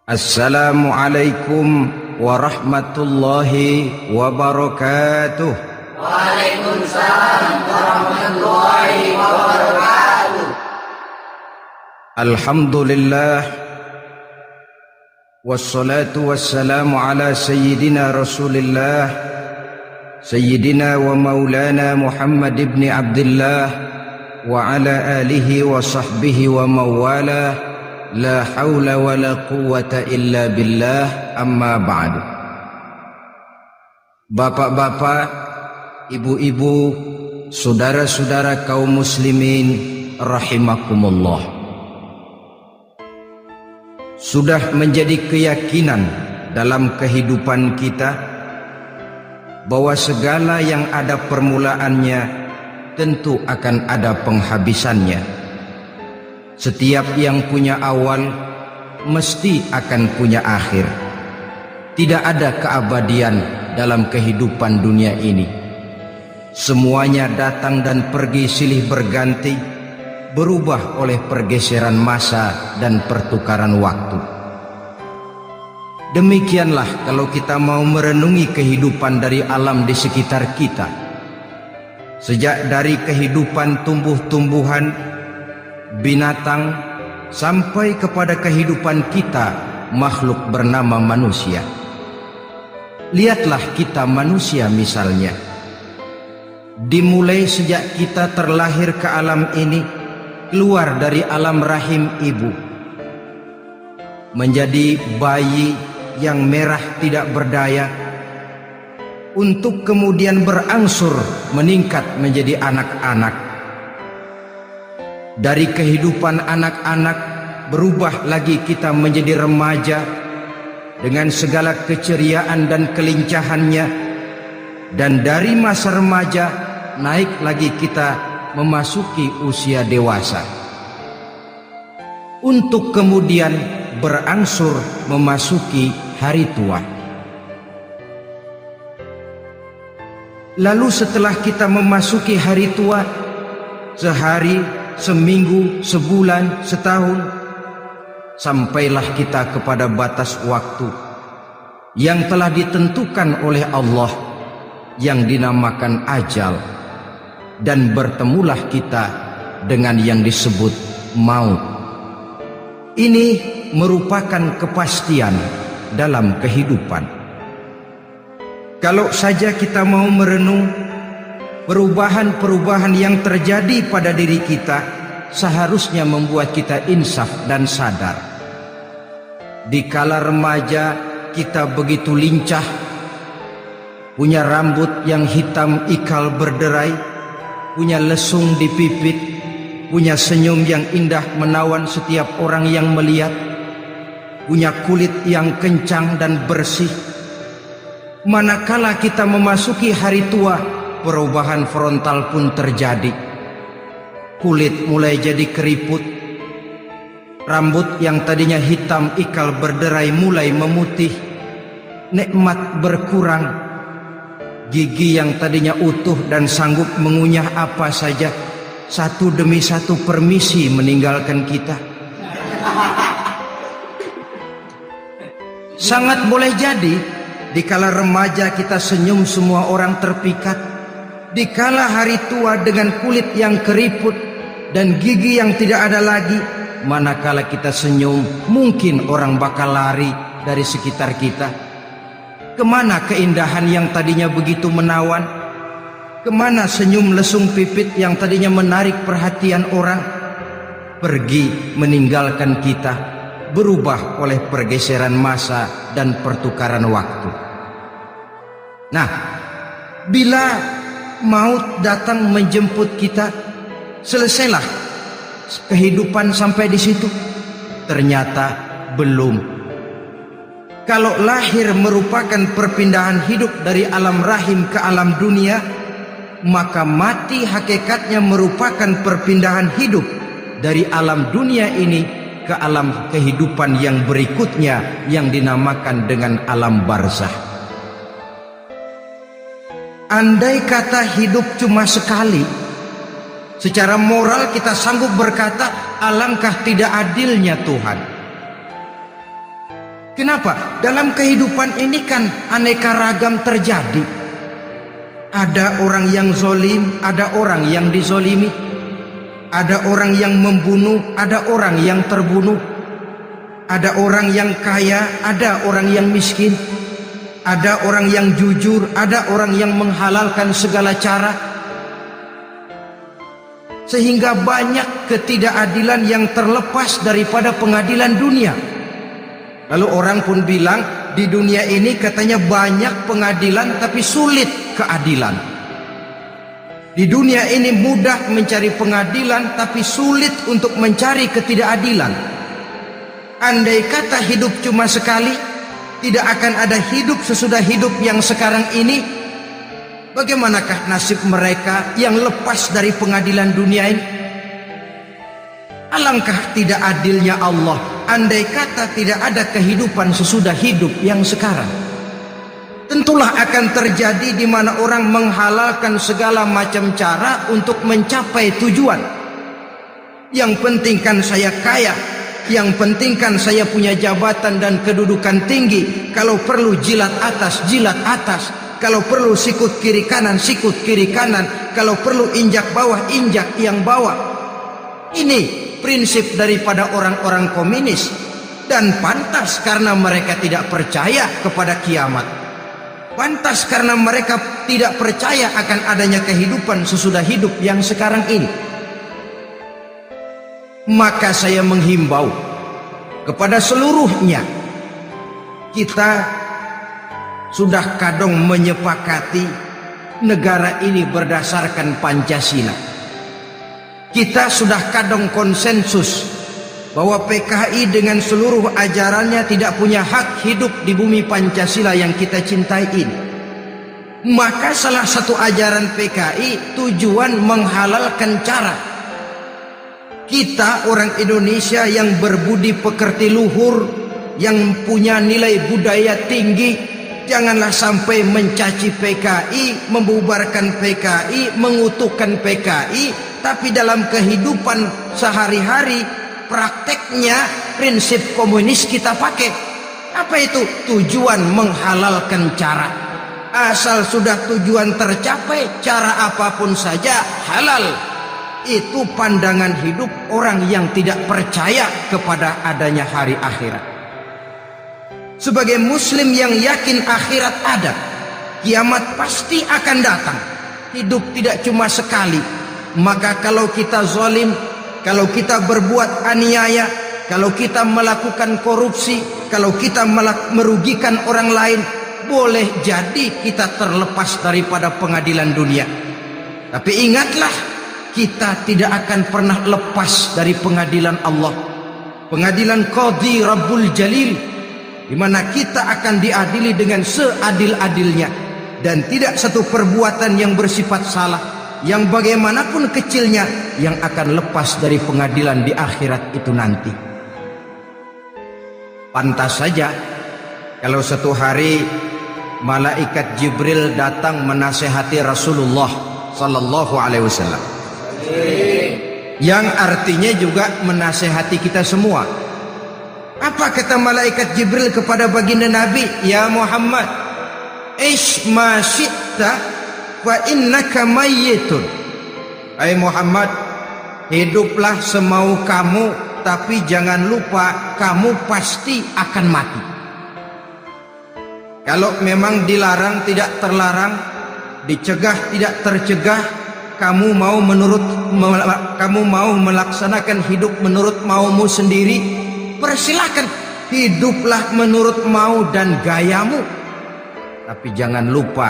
Assalamualaikum warahmatullahi wabarakatuh. Waalaikumsalam warahmatullahi wabarakatuh. Alhamdulillah wassalatu wassalamu ala sayyidina Rasulillah sayyidina wa maulana Muhammad ibn Abdullah wa ala alihi wa sahbihi wa mawalah. La haula wa la quwwata illa billah, amma ba'du. Bapak-bapak, ibu-ibu, saudara-saudara kaum muslimin rahimakumullah. Sudah menjadi keyakinan dalam kehidupan kita bahwa segala yang ada permulaannya tentu akan ada penghabisannya. Setiap yang punya awal mesti akan punya akhir. Tidak ada keabadian dalam kehidupan dunia ini. Semuanya datang dan pergi silih berganti, berubah oleh pergeseran masa dan pertukaran waktu. Demikianlah kalau kita mau merenungi kehidupan dari alam di sekitar kita. Sejak dari kehidupan tumbuh-tumbuhan, binatang, sampai kepada kehidupan kita, makhluk bernama manusia. Lihatlah kita manusia misalnya. Dimulai sejak kita terlahir ke alam ini, keluar dari alam rahim ibu, menjadi bayi yang merah tidak berdaya, untuk kemudian berangsur meningkat menjadi anak-anak. Dari kehidupan anak-anak berubah lagi kita menjadi remaja dengan segala keceriaan dan kelincahannya, dan dari masa remaja naik lagi kita memasuki usia dewasa, untuk kemudian berangsur memasuki hari tua. Lalu setelah kita memasuki hari tua, sehari, seminggu, sebulan, setahun, sampailah kita kepada batas waktu yang telah ditentukan oleh Allah, yang dinamakan ajal, dan bertemulah kita dengan yang disebut maut. Ini merupakan kepastian dalam kehidupan. Kalau saja kita mau merenung perubahan-perubahan yang terjadi pada diri kita, seharusnya membuat kita insaf dan sadar. Di kala remaja kita begitu lincah, punya rambut yang hitam ikal berderai, punya lesung di pipit, punya senyum yang indah menawan setiap orang yang melihat, punya kulit yang kencang dan bersih. Manakala kita memasuki hari tua, perubahan frontal pun terjadi. Kulit mulai jadi keriput, rambut yang tadinya hitam ikal berderai mulai memutih, nikmat berkurang, gigi yang tadinya utuh dan sanggup mengunyah apa saja, satu demi satu permisi meninggalkan kita. Sangat boleh jadi dikala remaja kita senyum semua orang terpikat. Dikala hari tua dengan kulit yang keriput dan gigi yang tidak ada lagi, manakala kita senyum mungkin orang bakal lari dari sekitar kita. Kemana keindahan yang tadinya begitu menawan? Kemana senyum lesung pipit yang tadinya menarik perhatian orang? Pergi meninggalkan kita, berubah oleh pergeseran masa dan pertukaran waktu. Nah, bila maut datang menjemput kita, selesailah kehidupan sampai di situ? Ternyata belum. Kalau lahir merupakan perpindahan hidup dari alam rahim ke alam dunia, maka mati hakikatnya merupakan perpindahan hidup dari alam dunia ini ke alam kehidupan yang berikutnya, yang dinamakan dengan alam barzakh. Andai kata hidup cuma sekali, secara moral kita sanggup berkata, alangkah tidak adilnya Tuhan. Kenapa? Dalam kehidupan ini kan aneka ragam terjadi. Ada orang yang zolim, ada orang yang dizolimi. Ada orang yang membunuh, ada orang yang terbunuh. Ada orang yang kaya, ada orang yang miskin. Ada orang yang jujur, ada orang yang menghalalkan segala cara. Sehingga banyak ketidakadilan yang terlepas daripada pengadilan dunia. Lalu orang pun bilang, di dunia ini katanya banyak pengadilan tapi sulit keadilan. Di dunia ini mudah mencari pengadilan tapi sulit untuk mencari ketidakadilan. Andai kata hidup cuma sekali, tidak akan ada hidup sesudah hidup yang sekarang ini. Bagaimanakah nasib mereka yang lepas dari pengadilan dunia ini? Alangkah tidak adilnya Allah, andai kata tidak ada kehidupan sesudah hidup yang sekarang. Tentulah akan terjadi di mana orang menghalalkan segala macam cara untuk mencapai tujuan. Yang penting kan saya kaya, yang penting kan saya punya jabatan dan kedudukan tinggi. Kalau perlu jilat atas, jilat atas. Kalau perlu sikut kiri kanan, sikut kiri kanan. Kalau perlu injak bawah, injak yang bawah. Ini prinsip daripada orang-orang komunis, dan pantas karena mereka tidak percaya kepada kiamat. Pantas karena mereka tidak percaya akan adanya kehidupan sesudah hidup yang sekarang ini. Maka saya menghimbau kepada seluruhnya, kita sudah kadung menyepakati negara ini berdasarkan Pancasila. Kita sudah kadung konsensus bahwa PKI dengan seluruh ajarannya tidak punya hak hidup di bumi Pancasila yang kita cintai ini. Maka salah satu ajaran PKI tujuan menghalalkan cara. Kita orang Indonesia yang berbudi pekerti luhur, yang punya nilai budaya tinggi, janganlah sampai mencaci PKI, membubarkan PKI, mengutukkan PKI. Tapi dalam kehidupan sehari-hari, prakteknya prinsip komunis kita pakai. Apa itu? Tujuan menghalalkan cara. Asal sudah tujuan tercapai, cara apapun saja halal. Itu pandangan hidup orang yang tidak percaya kepada adanya hari akhirat. Sebagai muslim yang yakin akhirat ada, kiamat pasti akan datang. Hidup tidak cuma sekali. Maka kalau kita zalim, kalau kita berbuat aniaya, kalau kita melakukan korupsi, kalau kita merugikan orang lain, boleh jadi kita terlepas daripada pengadilan dunia. Tapi ingatlah, kita tidak akan pernah lepas dari pengadilan Allah, pengadilan Qadhi Rabbul Jalil, di mana kita akan diadili dengan seadil-adilnya, dan tidak satu perbuatan yang bersifat salah, yang bagaimanapun kecilnya, yang akan lepas dari pengadilan di akhirat itu nanti. Pantas saja kalau satu hari malaikat Jibril datang menasehati Rasulullah sallallahu alaihi wasallam, yang artinya juga menasehati kita semua. Apa kata malaikat Jibril kepada baginda Nabi? Ya Muhammad, ish ma syi'ta wa innaka mayyitun. Hai Muhammad, hiduplah semau kamu, tapi jangan lupa kamu pasti akan mati. Kalau memang dilarang tidak terlarang, dicegah tidak tercegah, kamu mau melaksanakan hidup menurut maumu sendiri, persilahkan. Hiduplah menurut mau dan gayamu, tapi jangan lupa,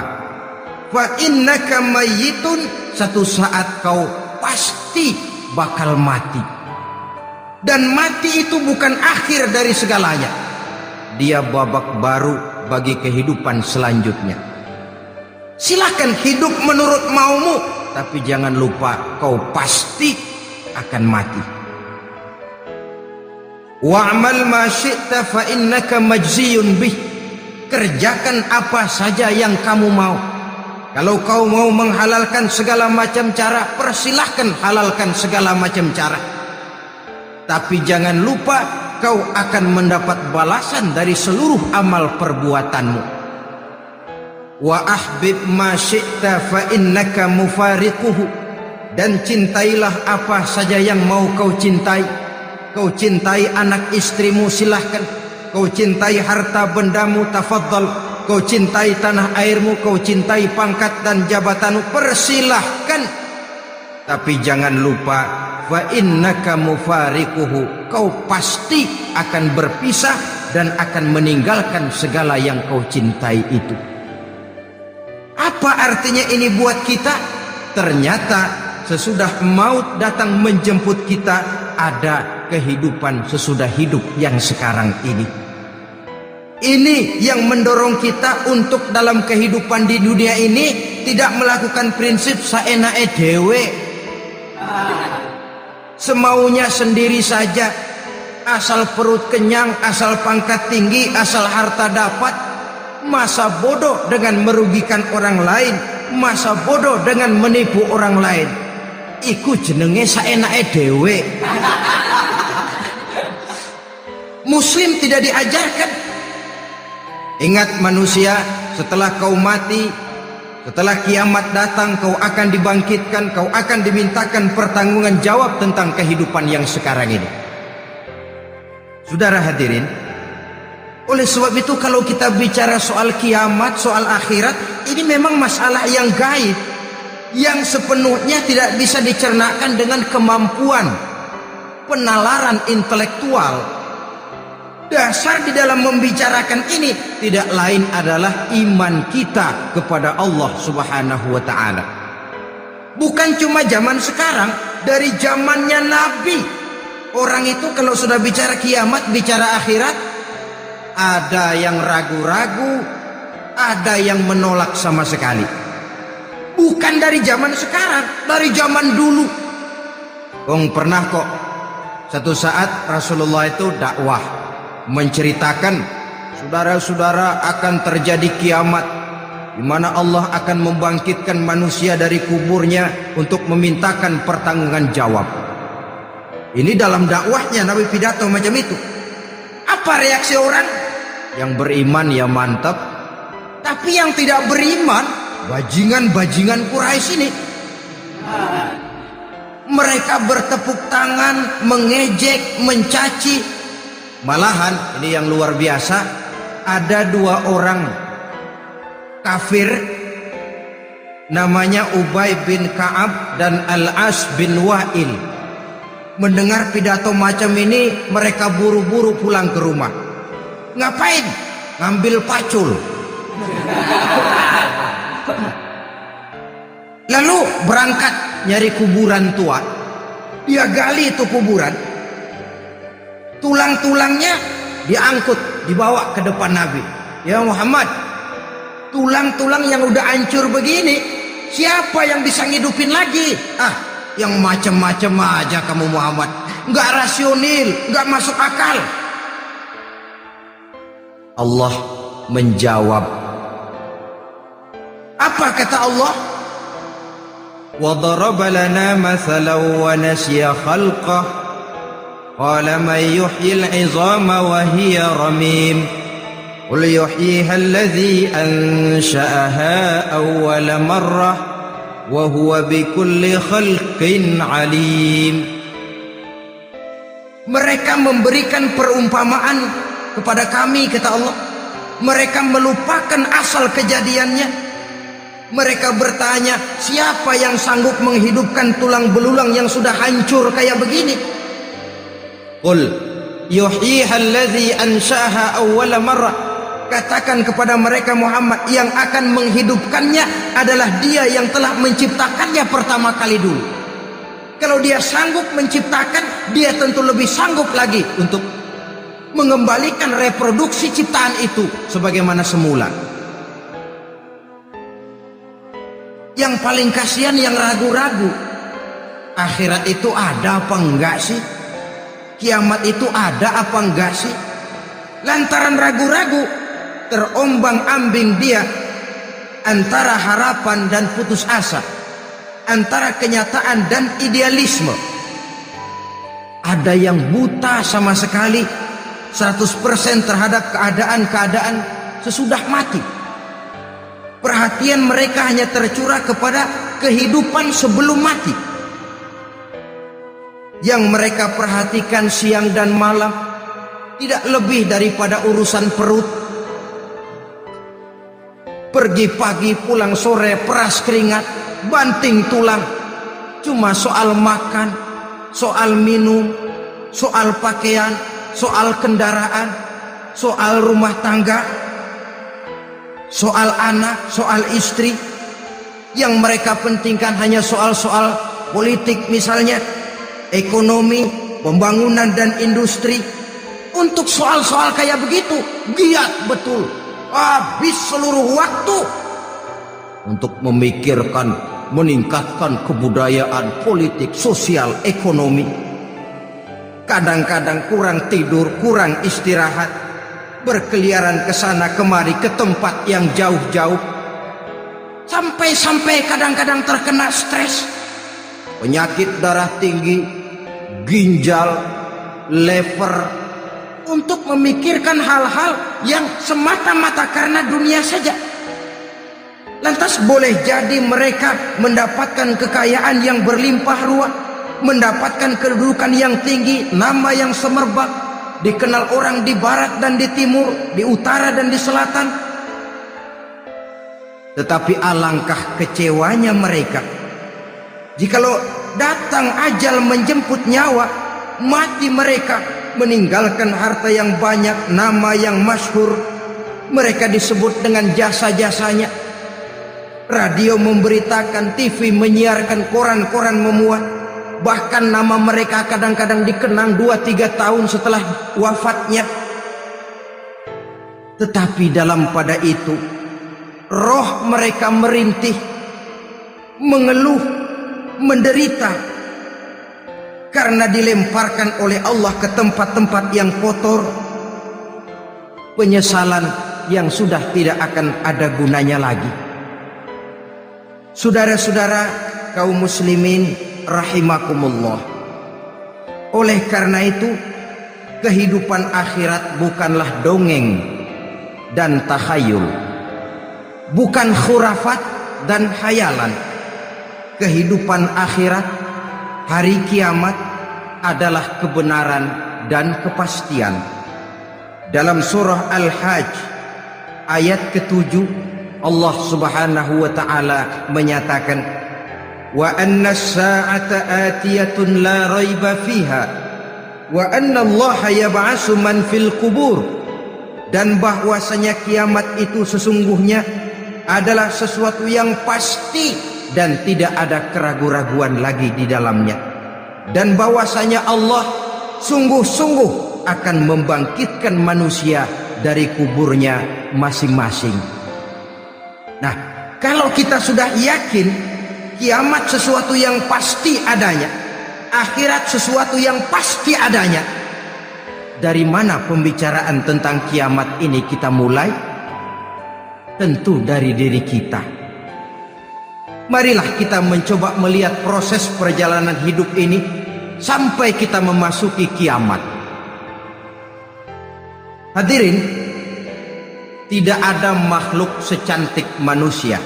fa innaka mayyitun, satu saat kau pasti bakal mati. Dan mati itu bukan akhir dari segalanya, dia babak baru bagi kehidupan selanjutnya. Silahkan hidup menurut maumu, tapi jangan lupa kau pasti akan mati. Wa'mal ma syi'ta fa innaka majziyun bih. Kerjakan apa saja yang kamu mau. Kalau kau mau menghalalkan segala macam cara, persilahkan halalkan segala macam cara. Tapi jangan lupa kau akan mendapat balasan dari seluruh amal perbuatanmu. Wa ahbib ma syi'ta fa innaka mufariquhu, dan cintailah apa saja yang mau kau cintai. Kau cintai anak istrimu, silahkan. Kau cintai harta bendamu, tafadhal. Kau cintai tanah airmu, kau cintai pangkat dan jabatanmu, persilahkan. Tapi jangan lupa, fa innaka mufariquhu, kau pasti akan berpisah dan akan meninggalkan segala yang kau cintai itu. Apa artinya ini buat kita? Ternyata sesudah maut datang menjemput kita, ada kehidupan sesudah hidup yang sekarang ini. Ini yang mendorong kita untuk dalam kehidupan di dunia ini tidak melakukan prinsip saenake dhewe, semaunya sendiri saja, asal perut kenyang, asal pangkat tinggi, asal harta dapat. Masa bodoh dengan merugikan orang lain, masa bodoh dengan menipu orang lain. Iku jenenge saenake dhewe. Muslim tidak diajarkan. Ingat manusia, setelah kau mati, setelah kiamat datang, kau akan dibangkitkan, kau akan dimintakan pertanggungan jawab tentang kehidupan yang sekarang ini. Saudara hadirin, oleh sebab itu kalau kita bicara soal kiamat, soal akhirat, ini memang masalah yang gaib, yang sepenuhnya tidak bisa dicernakan dengan kemampuan penalaran intelektual. Dasar di dalam membicarakan ini tidak lain adalah iman kita kepada Allah Subhanahu wa ta'ala. Bukan cuma zaman sekarang, dari zamannya Nabi. Orang itu kalau sudah bicara kiamat, bicara akhirat, ada yang ragu-ragu, ada yang menolak sama sekali. Bukan dari zaman sekarang, dari zaman dulu. Pernah kok satu saat Rasulullah itu dakwah, menceritakan, saudara-saudara, akan terjadi kiamat di mana Allah akan membangkitkan manusia dari kuburnya untuk memintakan pertanggungan jawab. Ini dalam dakwahnya Nabi pidato macam itu. Apa reaksi orang? Yang beriman ya mantap, tapi yang tidak beriman, bajingan-bajingan Quraisy ini, mereka bertepuk tangan, mengejek, mencaci. Malahan ini yang luar biasa, ada dua orang kafir namanya Ubay bin Ka'ab dan Al-As bin Wa'il. Mendengar pidato macam ini, mereka buru-buru pulang ke rumah. Ngapain? Ngambil pacul. Lalu berangkat nyari kuburan tua. Dia gali itu kuburan, tulang-tulangnya diangkut, dibawa ke depan Nabi. Ya Muhammad, tulang-tulang yang udah hancur begini, siapa yang bisa ngidupin lagi? Yang macam-macam aja kamu Muhammad, nggak rasional, nggak masuk akal. Allah menjawab. Apa kata Allah? وَضَرَبَ لَنَا مَثَلًا وَنَسِيَ خَلْقَهُ قَالَ مَنْ يُحْيِي الْعِظَامَ وَهِيَ رَمِيمٌ قُلْ يُحْيِيهَا الَّذِي أَنْشَأَهَا أَوَّلَ مَرَّةٍ وَهُوَ بِكُلِّ خَلْقٍ عَلِيمٌ. Mereka memberikan perumpamaan kepada kami, kata Allah. Mereka melupakan asal kejadiannya. Mereka bertanya, siapa yang sanggup menghidupkan tulang belulang yang sudah hancur kayak begini? Qul yuhyiha allazi ansha'aha awwala marrah. Katakan kepada mereka Muhammad, yang akan menghidupkannya adalah Dia yang telah menciptakannya pertama kali dulu. Kalau Dia sanggup menciptakan, Dia tentu lebih sanggup lagi untuk mengembalikan reproduksi ciptaan itu sebagaimana semula. Yang paling kasihan yang ragu-ragu. Akhirat itu ada apa enggak sih? Kiamat itu ada apa enggak sih? Lantaran ragu-ragu, terombang-ambing dia antara harapan dan putus asa, antara kenyataan dan idealisme. Ada yang buta sama sekali, 100% terhadap keadaan-keadaan sesudah mati. Perhatian mereka hanya tercurah kepada kehidupan sebelum mati. Yang mereka perhatikan siang dan malam tidak lebih daripada urusan perut. Pergi pagi pulang sore, peras keringat, banting tulang. Cuma soal makan, soal minum, soal pakaian, soal kendaraan, soal rumah tangga, soal anak, soal istri. Yang mereka pentingkan hanya soal-soal politik misalnya, ekonomi, pembangunan dan industri. Untuk soal-soal kayak begitu giat betul, habis seluruh waktu untuk memikirkan meningkatkan kebudayaan, politik, sosial, ekonomi. Kadang-kadang kurang tidur, kurang istirahat, berkeliaran ke sana kemari ke tempat yang jauh-jauh, sampai kadang-kadang terkena stres, penyakit darah tinggi, ginjal, lever, untuk memikirkan hal-hal yang semata-mata karena dunia saja. Lantas boleh jadi mereka mendapatkan kekayaan yang berlimpah ruah, mendapatkan kedudukan yang tinggi, nama yang semerbak, dikenal orang di barat dan di timur, di utara dan di selatan. Tetapi alangkah kecewanya mereka jikalau datang ajal menjemput nyawa, mati mereka, meninggalkan harta yang banyak, nama yang masyhur. Mereka disebut dengan jasa-jasanya. Radio memberitakan, TV menyiarkan, koran-koran memuat. Bahkan nama mereka kadang-kadang dikenang 2-3 tahun setelah wafatnya. Tetapi dalam pada itu, roh mereka merintih, mengeluh, menderita, karena dilemparkan oleh Allah ke tempat-tempat yang kotor. Penyesalan yang sudah tidak akan ada gunanya lagi. Saudara-saudara kaum muslimin rahimakumullah, oleh karena itu kehidupan akhirat bukanlah dongeng dan takhayul, bukan khurafat dan khayalan. Kehidupan akhirat, hari kiamat adalah kebenaran dan kepastian. Dalam surah Al-Hajj ayat ke-7, Allah Subhanahu wa taala menyatakan, wa anna as-sa'ata atiyatun la raiba fiha wa anna Allah yab'atsu man fil qubur, dan bahwasanya kiamat itu sesungguhnya adalah sesuatu yang pasti dan tidak ada keraguan-raguan lagi di dalamnya, dan bahwasanya Allah sungguh-sungguh akan membangkitkan manusia dari kuburnya masing-masing. Nah, kalau kita sudah yakin kiamat sesuatu yang pasti adanya, akhirat sesuatu yang pasti adanya, dari mana pembicaraan tentang kiamat ini kita mulai? Tentu dari diri kita. Marilah kita mencoba melihat proses perjalanan hidup ini sampai kita memasuki kiamat. Hadirin, tidak ada makhluk secantik manusia.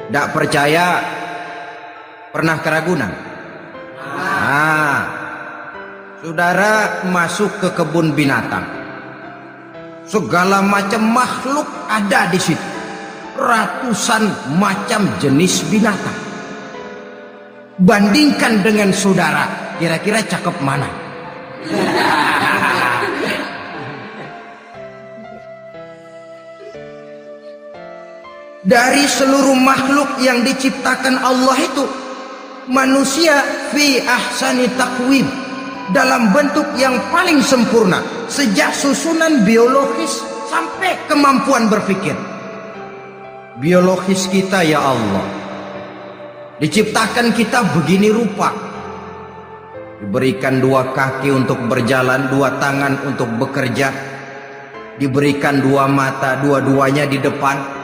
Tidak percaya, pernah ke Ragunan? Saudara masuk ke kebun binatang, segala macam makhluk ada di situ, ratusan macam jenis binatang. Bandingkan dengan saudara, kira-kira cakep mana? Dari seluruh makhluk yang diciptakan Allah itu, manusia fi ahsani taqwim, dalam bentuk yang paling sempurna, sejak susunan biologis sampai kemampuan berpikir. Biologis kita ya Allah, diciptakan kita begini rupa, diberikan 2 kaki untuk berjalan, 2 tangan untuk bekerja, diberikan 2 mata, dua-duanya di depan.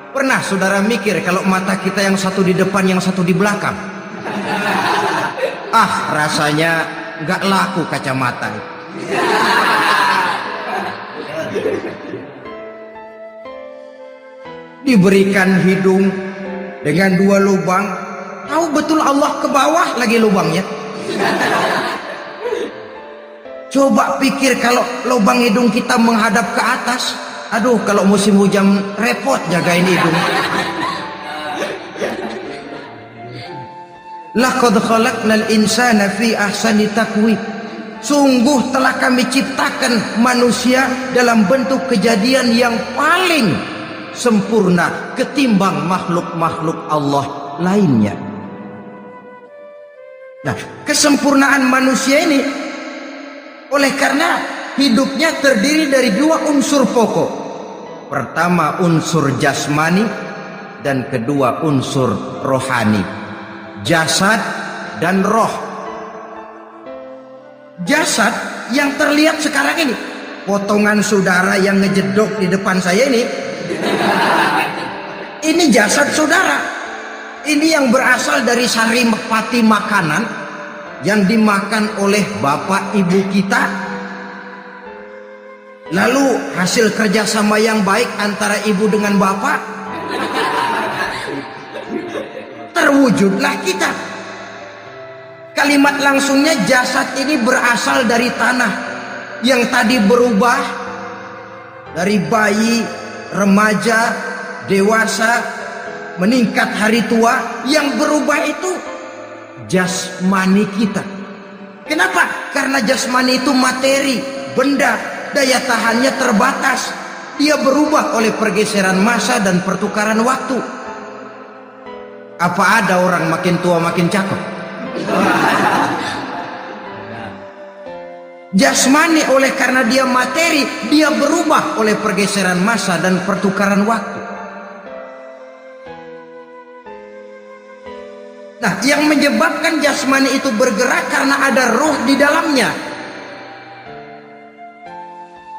Pernah saudara mikir kalau mata kita yang satu di depan, yang satu di belakang? Rasanya nggak laku kacamata. Diberikan hidung dengan 2 lubang, tahu betul Allah ke bawah lagi lubangnya. Coba pikir kalau lubang hidung kita menghadap ke atas. Aduh, kalau musim hujan repot jagain hidung. Laqad khalaqnal insana fi ahsani taqwim. Sungguh telah kami ciptakan manusia dalam bentuk kejadian yang paling sempurna ketimbang makhluk-makhluk Allah lainnya. Nah, kesempurnaan manusia ini oleh karena hidupnya terdiri dari 2 unsur pokok. Pertama unsur jasmani dan kedua unsur rohani. Jasad dan roh. Jasad yang terlihat sekarang ini, potongan saudara yang ngejedok di depan saya ini jasad saudara. Ini yang berasal dari sari pati makanan yang dimakan oleh bapak ibu kita. Lalu hasil kerjasama yang baik antara ibu dengan bapak, terwujudlah kita. Kalimat langsungnya jasad ini berasal dari tanah yang tadi berubah dari bayi, remaja, dewasa, meningkat hari tua. Yang berubah itu jasmani kita. Kenapa? Karena jasmani itu materi, benda, daya tahannya terbatas. Dia berubah oleh pergeseran masa dan pertukaran waktu. Apa ada orang makin tua makin cakep? Jasmani oleh karena dia materi, dia berubah oleh pergeseran masa dan pertukaran waktu. Nah, yang menyebabkan jasmani itu bergerak karena ada roh di dalamnya.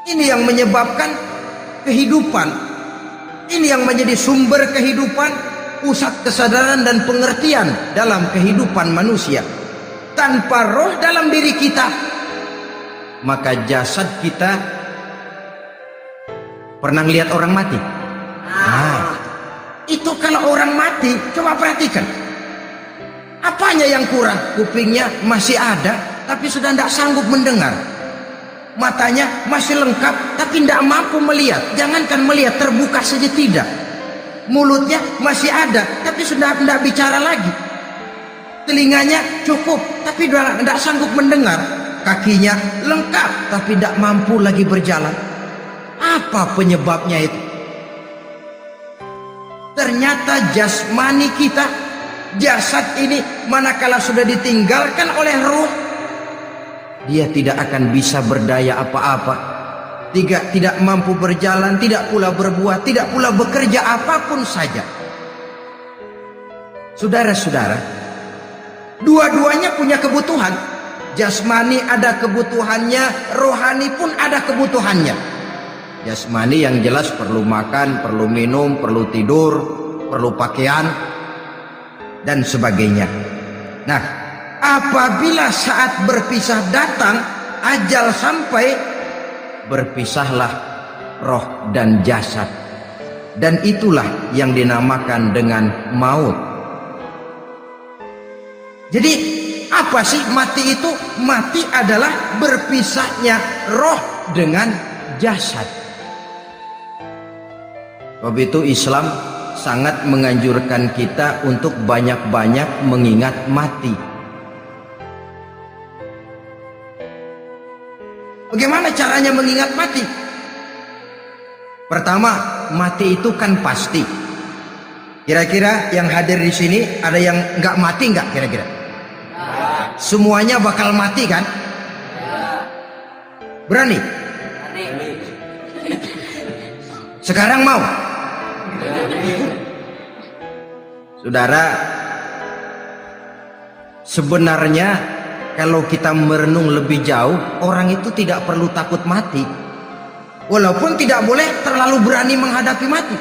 Ini yang menyebabkan kehidupan. Ini yang menjadi sumber kehidupan, pusat kesadaran dan pengertian dalam kehidupan manusia. Tanpa roh dalam diri kita, maka jasad kita. Pernah lihat orang mati? Nah, itu kalau orang mati, coba perhatikan. Apanya yang kurang? Kupingnya masih ada, tapi sudah tidak sanggup mendengar. Matanya masih lengkap, tapi tidak mampu melihat. Jangankan melihat, terbuka saja tidak. Mulutnya masih ada, tapi sudah tidak bicara lagi. Telinganya cukup, tapi sudah tidak sanggup mendengar. Kakinya lengkap, tapi tidak mampu lagi berjalan. Apa penyebabnya itu? Ternyata jasmani kita, jasad ini manakala sudah ditinggalkan oleh ruh, dia tidak akan bisa berdaya apa-apa. Tidak mampu berjalan, tidak pula berbuat, tidak pula bekerja apapun saja. Saudara-saudara, dua-duanya punya kebutuhan. Jasmani ada kebutuhannya, rohani pun ada kebutuhannya. Jasmani yang jelas perlu makan, perlu minum, perlu tidur, perlu pakaian, dan sebagainya. Nah, apabila saat berpisah datang, ajal sampai, berpisahlah roh dan jasad. Dan itulah yang dinamakan dengan maut. Jadi apa sih mati itu? Mati adalah berpisahnya roh dengan jasad. Sebab itu Islam sangat menganjurkan kita untuk banyak-banyak mengingat mati. Bagaimana caranya mengingat mati? Pertama, mati itu kan pasti. Kira-kira yang hadir di sini ada yang nggak mati nggak kira-kira? Semuanya bakal mati kan? Berani? Sekarang mau? Saudara, sebenarnya kalau kita merenung lebih jauh, orang itu tidak perlu takut mati. Walaupun tidak boleh terlalu berani menghadapi mati.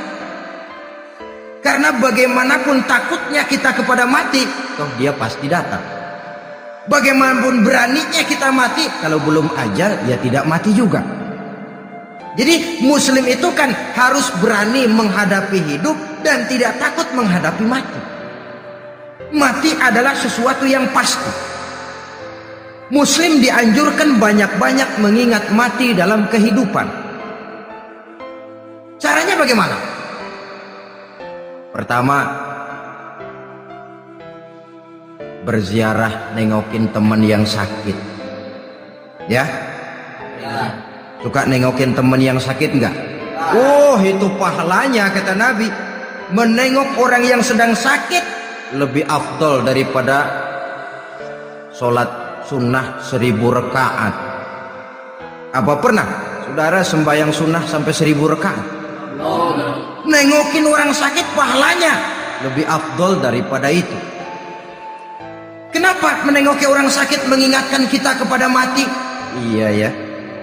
Karena bagaimanapun takutnya kita kepada mati, toh dia pasti datang. Bagaimanapun beraninya kita mati, kalau belum ajal ya tidak mati juga. Jadi muslim itu kan harus berani menghadapi hidup dan tidak takut menghadapi mati. Mati adalah sesuatu yang pasti. Muslim dianjurkan banyak-banyak mengingat mati dalam kehidupan. Caranya bagaimana? Pertama, berziarah nengokin teman yang sakit. Ya? Suka nengokin teman yang sakit enggak? Oh, itu pahalanya kata Nabi. Menengok orang yang sedang sakit lebih afdol daripada sholat sunnah 1000 rakaat. Apa pernah saudara sembahyang sunnah sampai 1000 rakaat? Nengokin orang sakit pahalanya lebih afdol daripada itu. Kenapa menengoki orang sakit mengingatkan kita kepada mati? Iya ya,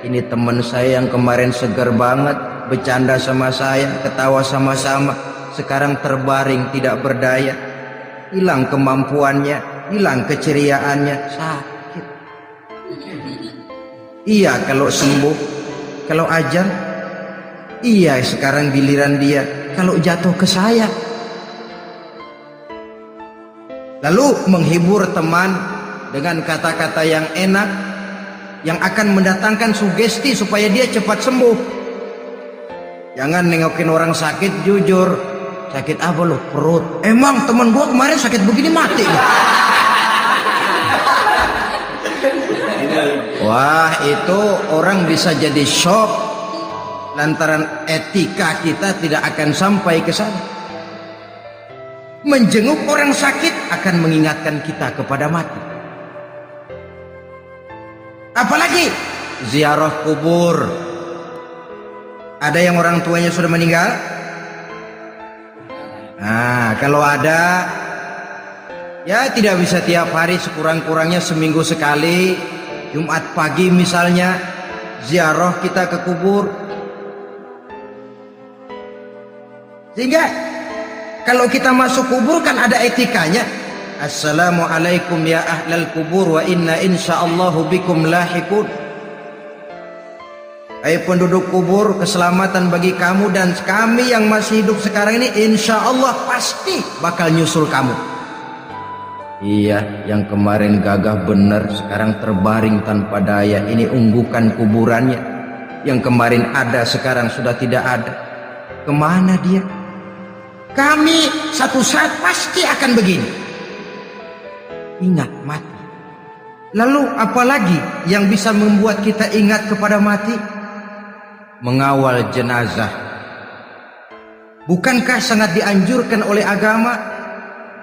ini teman saya yang kemarin segar banget, bercanda sama saya, ketawa sama-sama, sekarang terbaring tidak berdaya, hilang kemampuannya, hilang keceriaannya, sakit. Iya kalau sembuh, kalau ajal, iya sekarang giliran dia, kalau jatuh ke saya. Lalu menghibur teman dengan kata-kata yang enak, yang akan mendatangkan sugesti supaya dia cepat sembuh. Jangan nengokin orang sakit jujur, sakit apa lo? Perut. Emang teman gua kemarin sakit begini mati. Wah, itu orang bisa jadi shock lantaran etika kita tidak akan sampai ke sana. Menjenguk orang sakit akan mengingatkan kita kepada mati. Apalagi ziarah kubur. Ada yang orang tuanya sudah meninggal? Nah, kalau ada, ya tidak bisa tiap hari, sekurang-kurangnya seminggu sekali. Jumat pagi misalnya, ziarah kita ke kubur. Sehingga kalau kita masuk kubur kan ada etikanya. Assalamualaikum ya ahlal kubur wa inna insyaallahu bikum lahikun. Hai penduduk kubur, keselamatan bagi kamu dan kami yang masih hidup sekarang ini insyaallah pasti bakal nyusul kamu. Iya, yang kemarin gagah bener sekarang terbaring tanpa daya. Ini unggukan kuburannya. Yang kemarin ada sekarang sudah tidak ada. Kemana dia? Kami satu saat pasti akan begini. Ingat mati. Lalu apalagi yang bisa membuat kita ingat kepada mati? Mengawal jenazah. Bukankah sangat dianjurkan oleh agama?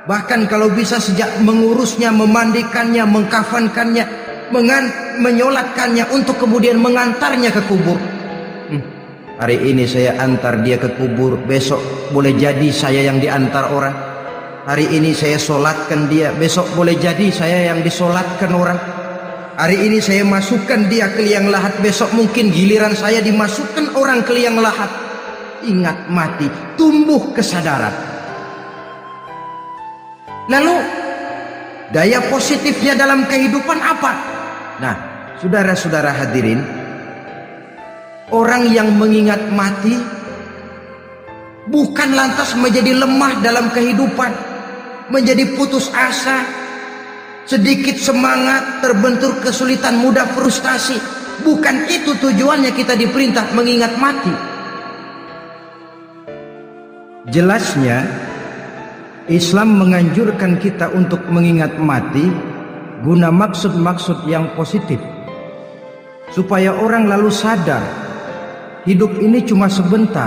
Bahkan kalau bisa sejak mengurusnya, memandikannya, mengkafankannya, menyolatkannya untuk kemudian mengantarnya ke kubur. Hari ini saya antar dia ke kubur, besok boleh jadi saya yang diantar orang. Hari ini saya solatkan dia, besok boleh jadi saya yang disolatkan orang. Hari ini saya masukkan dia ke liang lahat, besok mungkin giliran saya dimasukkan orang ke liang lahat. Ingat mati, tumbuh kesadaran. Lalu daya positifnya dalam kehidupan apa? Nah, saudara-saudara hadirin, orang yang mengingat mati bukan lantas menjadi lemah dalam kehidupan, menjadi putus asa, sedikit semangat, terbentur kesulitan, mudah frustasi. Bukan itu tujuannya kita diperintah mengingat mati. Jelasnya Islam menganjurkan kita untuk mengingat mati guna maksud-maksud yang positif, supaya orang lalu sadar hidup ini cuma sebentar,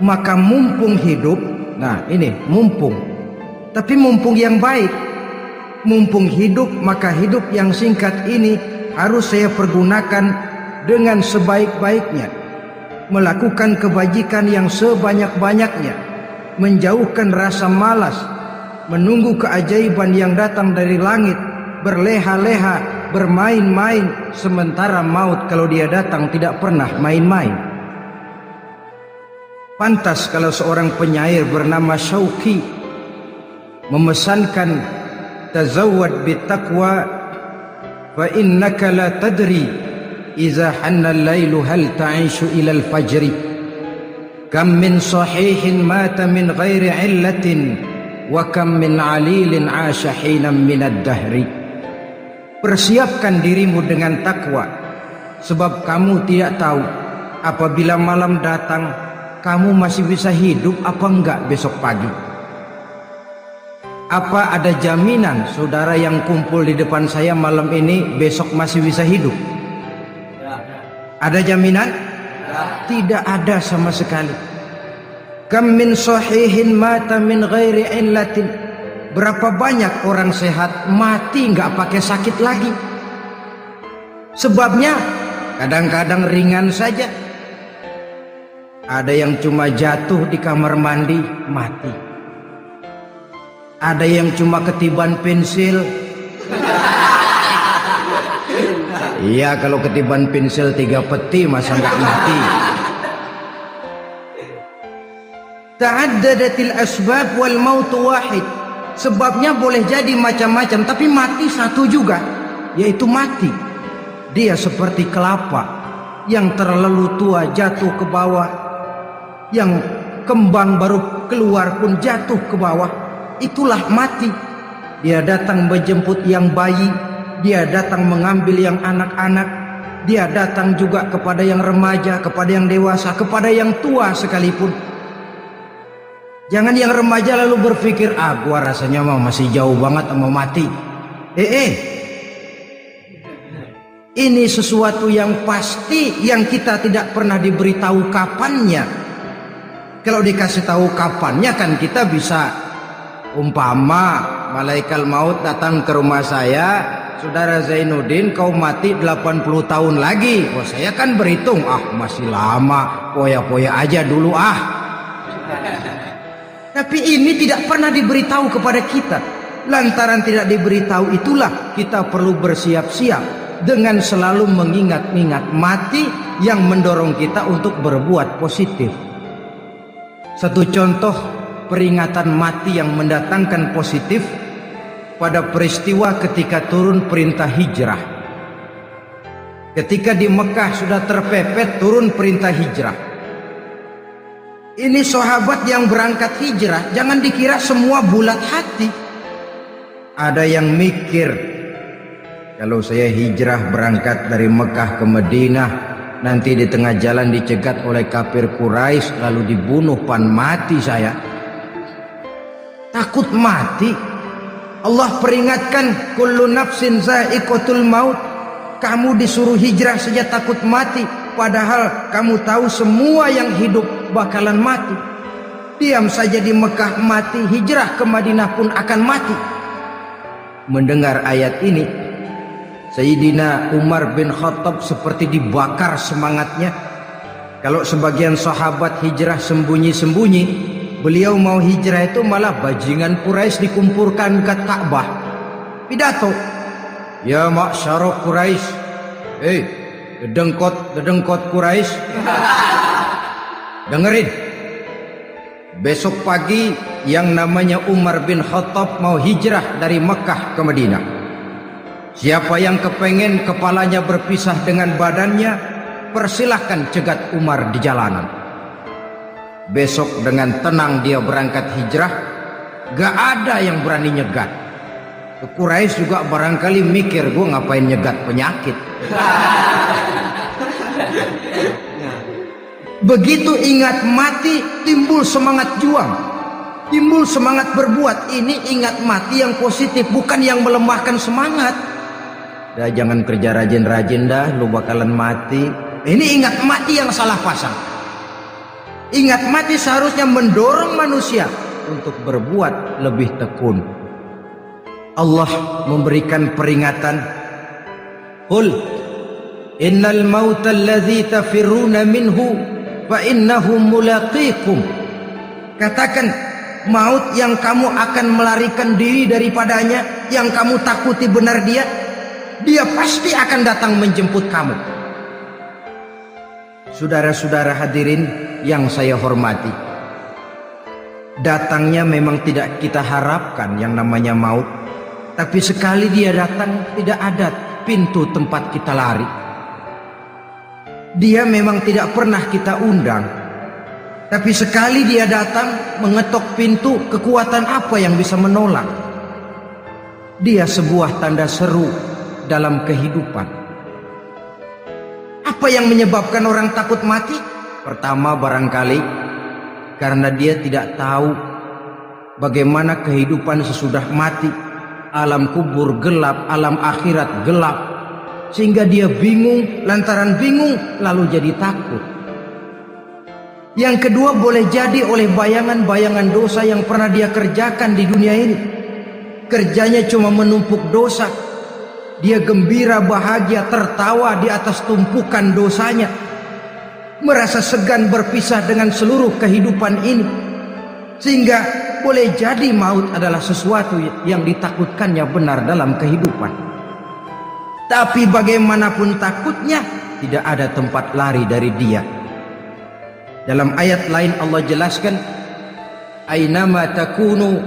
maka mumpung hidup, nah ini mumpung, tapi mumpung yang baik. Mumpung hidup, maka hidup yang singkat ini harus saya pergunakan dengan sebaik-baiknya, melakukan kebajikan yang sebanyak-banyaknya, menjauhkan rasa malas, menunggu keajaiban yang datang dari langit, berleha-leha, bermain-main, sementara maut kalau dia datang tidak pernah main-main. Pantas kalau seorang penyair bernama Syauqi memesankan tazawwad bittaqwa fa innaka la tadri iza hanna al-lailu hal ta'ishu ila al-fajri kam min sahihin mata min ghairi illatin wa kam min alilin 'asha hinan min ad-dahri. Persiapkan dirimu dengan takwa, sebab kamu tidak tahu apabila malam datang kamu masih bisa hidup apa enggak besok pagi. Apa ada jaminan saudara yang kumpul di depan saya malam ini besok masih bisa hidup? Ada jaminan? Tidak ada sama sekali. Kam min sahihin mata min ghairi illatin. Berapa banyak orang sehat mati nggak pakai sakit lagi. Sebabnya kadang-kadang ringan saja. Ada yang cuma jatuh di kamar mandi mati. Ada yang cuma ketiban pensil. Iya, kalau ketiban pensil 3 peti masa nggak mati. Ta'addadatil asbab wal mautu wahid. Sebabnya boleh jadi macam-macam, tapi mati satu juga, yaitu mati. Dia seperti kelapa yang terlalu tua jatuh ke bawah, yang kembang baru keluar pun jatuh ke bawah. Itulah mati. Dia datang menjemput yang bayi, dia datang mengambil yang anak-anak, dia datang juga kepada yang remaja, kepada yang dewasa, kepada yang tua sekalipun. Jangan yang remaja lalu berpikir, gua rasanya masih jauh banget mau mati. Ini sesuatu yang pasti yang kita tidak pernah diberitahu kapannya. Kalau dikasih tahu kapannya kan kita bisa, umpama malaikat maut datang ke rumah saya, saudara Zainuddin kau mati 80 tahun lagi. Oh, saya kan berhitung, masih lama, poya-poya aja dulu Tapi ini tidak pernah diberitahu kepada kita. Lantaran tidak diberitahu itulah kita perlu bersiap-siap dengan selalu mengingat-ingat mati yang mendorong kita untuk berbuat positif. Satu contoh peringatan mati yang mendatangkan positif pada peristiwa ketika turun perintah hijrah. Ketika di Mekah sudah terpepet turun perintah hijrah. Ini sahabat yang berangkat hijrah, jangan dikira semua bulat hati. Ada yang mikir, kalau saya hijrah berangkat dari Mekah ke Madinah, nanti di tengah jalan dicegat oleh kafir Quraisy lalu dibunuh, mati saya. Takut mati. Allah peringatkan, kullu nafsin za'iqatul maut. Kamu disuruh hijrah saja takut mati, padahal kamu tahu semua yang hidup bakalan mati. Diam saja di Mekah mati, hijrah ke Madinah pun akan mati. Mendengar ayat ini, Sayyidina Umar bin Khattab seperti dibakar semangatnya. Kalau sebagian sahabat hijrah sembunyi-sembunyi, beliau mau hijrah itu malah bajingan Quraisy dikumpulkan ke Ka'bah. Pidato, ya ma'syara Quraisy, dedengkot Quraisy, dengerin. Besok pagi yang namanya Umar bin Khattab mau hijrah dari Mekah ke Madinah. Siapa yang kepengen kepalanya berpisah dengan badannya, persilahkan cegat Umar di jalanan. Besok dengan tenang dia berangkat hijrah, gak ada yang berani nyegat. Quraisy juga barangkali mikir, gue ngapain nyegat penyakit. Begitu ingat mati, timbul semangat juang, timbul semangat berbuat. Ini ingat mati yang positif, bukan yang melemahkan semangat. Dah jangan kerja rajin-rajin dah, lu bakalan mati. Ini ingat mati yang salah pasang. Ingat mati seharusnya mendorong manusia untuk berbuat lebih tekun. Allah memberikan peringatan, qul innal mauta allazi tafirruna minhu fa innahu mulaqikum. Katakan, maut yang kamu akan melarikan diri daripadanya, yang kamu takuti benar dia pasti akan datang menjemput kamu. Saudara-saudara hadirin yang saya hormati, datangnya memang tidak kita harapkan yang namanya maut, tapi sekali dia datang tidak ada pintu tempat kita lari. Dia memang tidak pernah kita undang, tapi sekali dia datang mengetok pintu, kekuatan apa yang bisa menolak? Dia sebuah tanda seru dalam kehidupan. Apa yang menyebabkan orang takut mati? Pertama, barangkali karena dia tidak tahu bagaimana kehidupan sesudah mati. Alam kubur gelap, alam akhirat gelap, sehingga dia bingung. Lantaran bingung lalu jadi takut. Yang kedua, boleh jadi oleh bayangan-bayangan dosa yang pernah dia kerjakan di dunia ini. Kerjanya cuma menumpuk dosa. Dia gembira, bahagia, tertawa di atas tumpukan dosanya, merasa segan berpisah dengan seluruh kehidupan ini. Sehingga boleh jadi maut adalah sesuatu yang ditakutkannya benar dalam kehidupan. Tapi bagaimanapun takutnya, tidak ada tempat lari dari dia. Dalam ayat lain Allah jelaskan, "Ainama takunu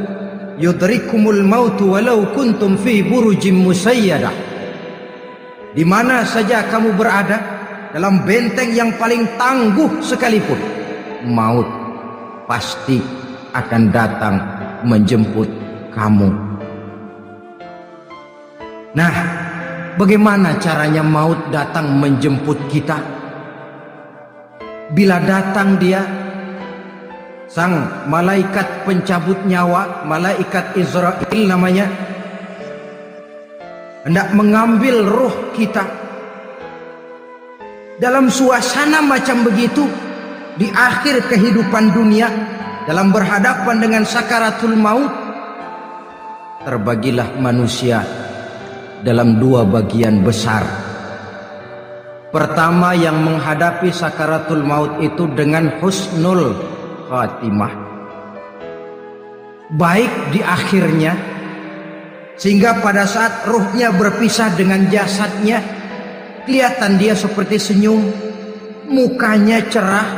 yudrikumul mautu walau kuntum fi burujim musayyadah." Di mana saja kamu berada, dalam benteng yang paling tangguh sekalipun, maut pasti akan datang menjemput kamu. Nah, bagaimana caranya maut datang menjemput kita? Bila datang dia, sang malaikat pencabut nyawa, malaikat Israel namanya, hendak mengambil ruh kita. Dalam suasana macam begitu, di akhir kehidupan dunia, dalam berhadapan dengan sakaratul maut, terbagilah manusia dalam dua bagian besar. Pertama, yang menghadapi sakaratul maut itu dengan husnul khatimah, baik di akhirnya, sehingga pada saat ruhnya berpisah dengan jasadnya, kelihatan dia seperti senyum, mukanya cerah.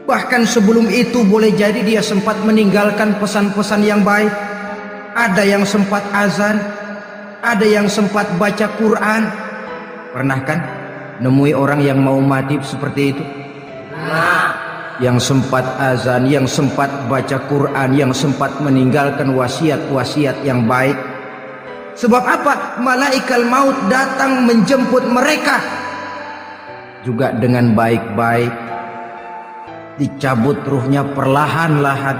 Bahkan sebelum itu boleh jadi dia sempat meninggalkan pesan-pesan yang baik. Ada yang sempat azan, ada yang sempat baca Quran. Pernah kan nemui orang yang mau mati seperti itu? Yang sempat azan, yang sempat baca Quran, yang sempat meninggalkan wasiat-wasiat yang baik. Sebab apa? Malaikat maut datang menjemput mereka juga dengan baik-baik. Dicabut ruhnya perlahan-lahan,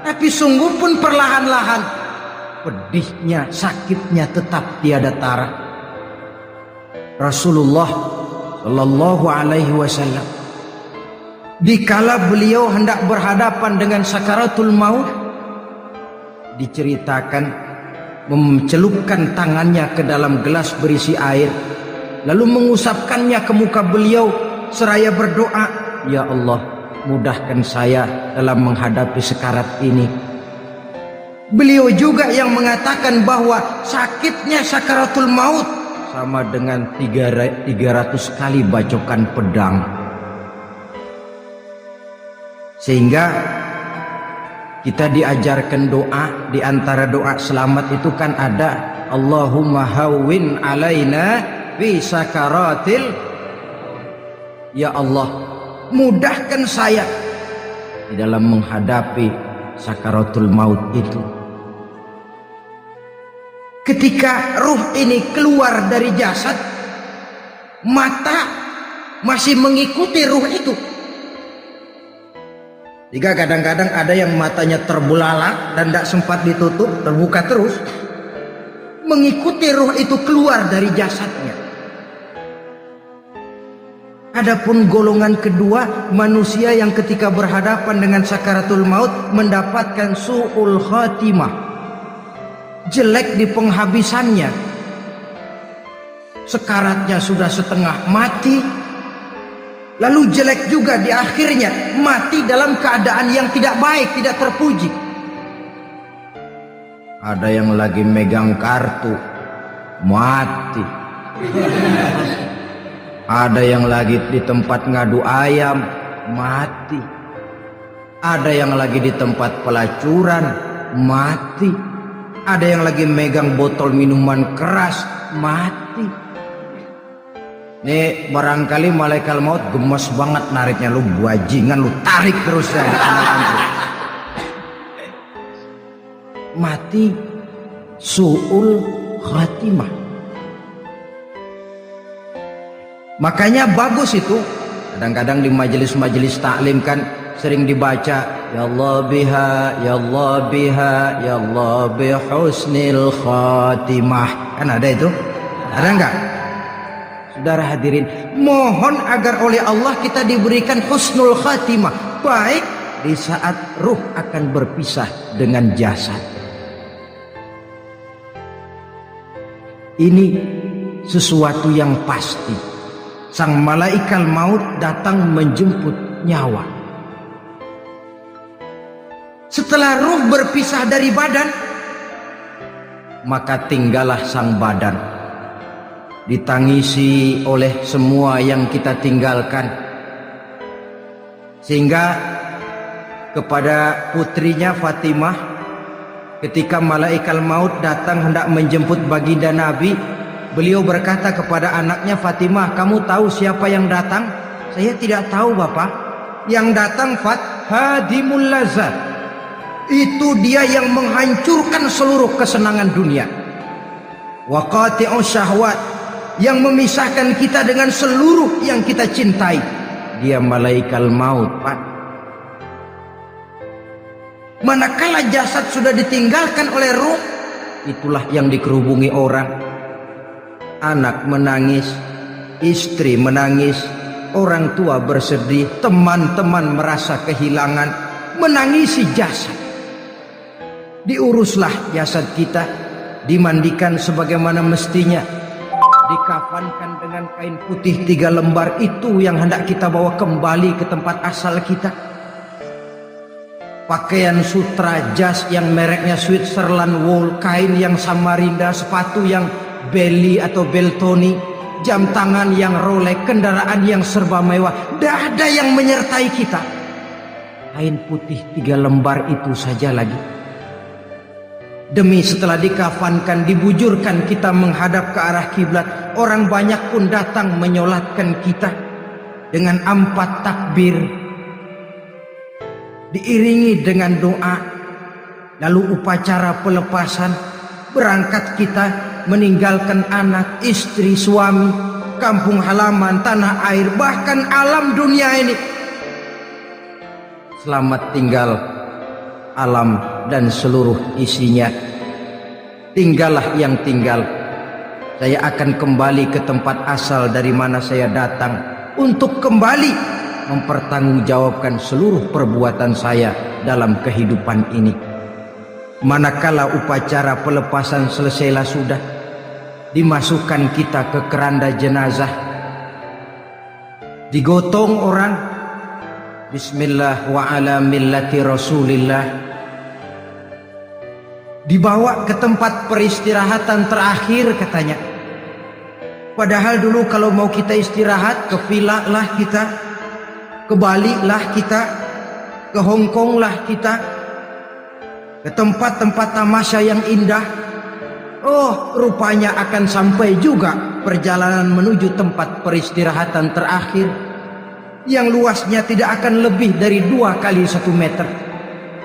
tapi sungguh pun perlahan-lahan. Pedihnya, sakitnya tetap tiada tara. Rasulullah Shallallahu Alaihi Wasallam, dikala beliau hendak berhadapan dengan sakaratul maut, diceritakan mencelupkan tangannya ke dalam gelas berisi air, lalu mengusapkannya ke muka beliau seraya berdoa, "Ya Allah, mudahkan saya dalam menghadapi sekarat ini." Beliau juga yang mengatakan bahwa sakitnya sakaratul maut sama dengan 300 kali bacokan pedang. Sehingga kita diajarkan doa. Di antara doa selamat itu kan ada, Allahumma hawwin alaina fi sakaratil, ya Allah, mudahkan saya di dalam menghadapi sakaratul maut itu. Ketika ruh ini keluar dari jasad, mata masih mengikuti ruh itu. Jika kadang-kadang ada yang matanya terbelalak dan tidak sempat ditutup, terbuka terus, mengikuti ruh itu keluar dari jasadnya. Adapun golongan kedua, manusia yang ketika berhadapan dengan sakaratul maut mendapatkan su'ul khatimah, jelek di penghabisannya. Sekaratnya sudah setengah mati, lalu jelek juga di akhirnya, mati dalam keadaan yang tidak baik, tidak terpuji. Ada yang lagi megang kartu, mati. Ada yang lagi di tempat ngadu ayam, mati. Ada yang lagi di tempat pelacuran, mati. Ada yang lagi megang botol minuman keras, mati. Nih barangkali malaikat maut gemes banget nariknya, lu bajingan, lu tarik terus ya. Mati su'ul khatimah. Makanya bagus itu. Kadang-kadang di majelis-majelis taklim kan sering dibaca, ya Allah biha, ya Allah biha, ya Allah bihusnil khatimah. Kan ada itu? Ada enggak? Saudara hadirin, mohon agar oleh Allah kita diberikan husnul khatimah, baik di saat ruh akan berpisah dengan jasad. Ini sesuatu yang pasti. Sang malaikat maut datang menjemput nyawa. Setelah ruh berpisah dari badan, maka tinggallah sang badan, ditangisi oleh semua yang kita tinggalkan. Sehingga kepada putrinya Fatimah, ketika malaikat maut datang hendak menjemput baginda Nabi, beliau berkata kepada anaknya, Fatimah, kamu tahu siapa yang datang? Saya tidak tahu, Bapak. Yang datang hadimul lazat. Itu dia yang menghancurkan seluruh kesenangan dunia. Wa qati'us syahwat, yang memisahkan kita dengan seluruh yang kita cintai. Dia malaikat maut, Pak. Manakala jasad sudah ditinggalkan oleh ruh, itulah yang dikerubungi orang. Anak menangis, istri menangis, orang tua bersedih, teman-teman merasa kehilangan, menangisi jasad. Diuruslah jasad kita, dimandikan sebagaimana mestinya, dikafankan dengan kain putih 3 lembar, itu yang hendak kita bawa kembali ke tempat asal kita. Pakaian sutra, jas yang mereknya Switzerland wool, kain yang Samarinda, sepatu yang Belly atau Beltoni, jam tangan yang Rolex, kendaraan yang serba mewah, tidak ada yang menyertai kita. Kain putih 3 lembar itu saja lagi. Demi setelah dikafankan, dibujurkan kita menghadap ke arah kiblat, orang banyak pun datang menyolatkan kita dengan 4 takbir, diiringi dengan doa. Lalu upacara pelepasan, berangkat kita meninggalkan anak, istri, suami, kampung halaman, tanah air, bahkan alam dunia ini. Selamat tinggal alam dan seluruh isinya. Tinggallah yang tinggal. Saya akan kembali ke tempat asal dari mana saya datang, untuk kembali mempertanggungjawabkan seluruh perbuatan saya dalam kehidupan ini. Manakala upacara pelepasan selesailah sudah, dimasukkan kita ke keranda jenazah, digotong orang, bismillah wa ala millati rasulillah, dibawa ke tempat peristirahatan terakhir katanya. Padahal dulu kalau mau kita istirahat, ke villa lah kita, ke Bali lah kita, ke Hong Kong lah kita, ke tempat-tempat tamasya yang indah. Oh, rupanya akan sampai juga perjalanan menuju tempat peristirahatan terakhir, yang luasnya tidak akan lebih dari 2 kali 1 meter.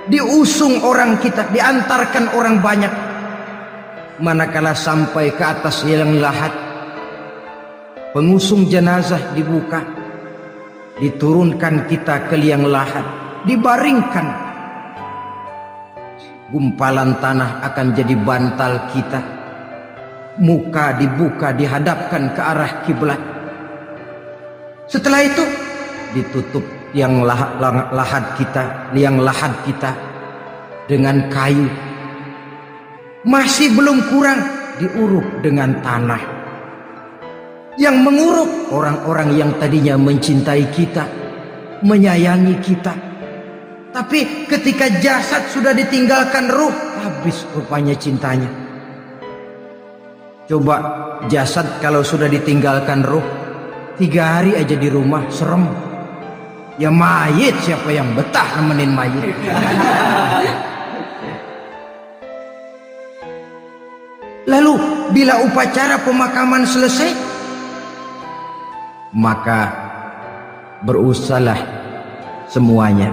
Diusung orang kita, diantarkan orang banyak. Manakala sampai ke atas liang lahat, pengusung jenazah dibuka, diturunkan kita ke liang lahat, dibaringkan. Gumpalan tanah akan jadi bantal kita. Muka dibuka, dihadapkan ke arah kiblat. Setelah itu ditutup liang lahat kita dengan kayu. Masih belum kurang, diuruk dengan tanah. Yang menguruk orang-orang yang tadinya mencintai kita, menyayangi kita. Tapi ketika jasad sudah ditinggalkan ruh, habis rupanya cintanya. Coba jasad kalau sudah ditinggalkan ruh, 3 hari aja di rumah serem. Ya mayit, siapa yang betah nemenin mayit? Lalu bila upacara pemakaman selesai, maka berusahalah semuanya.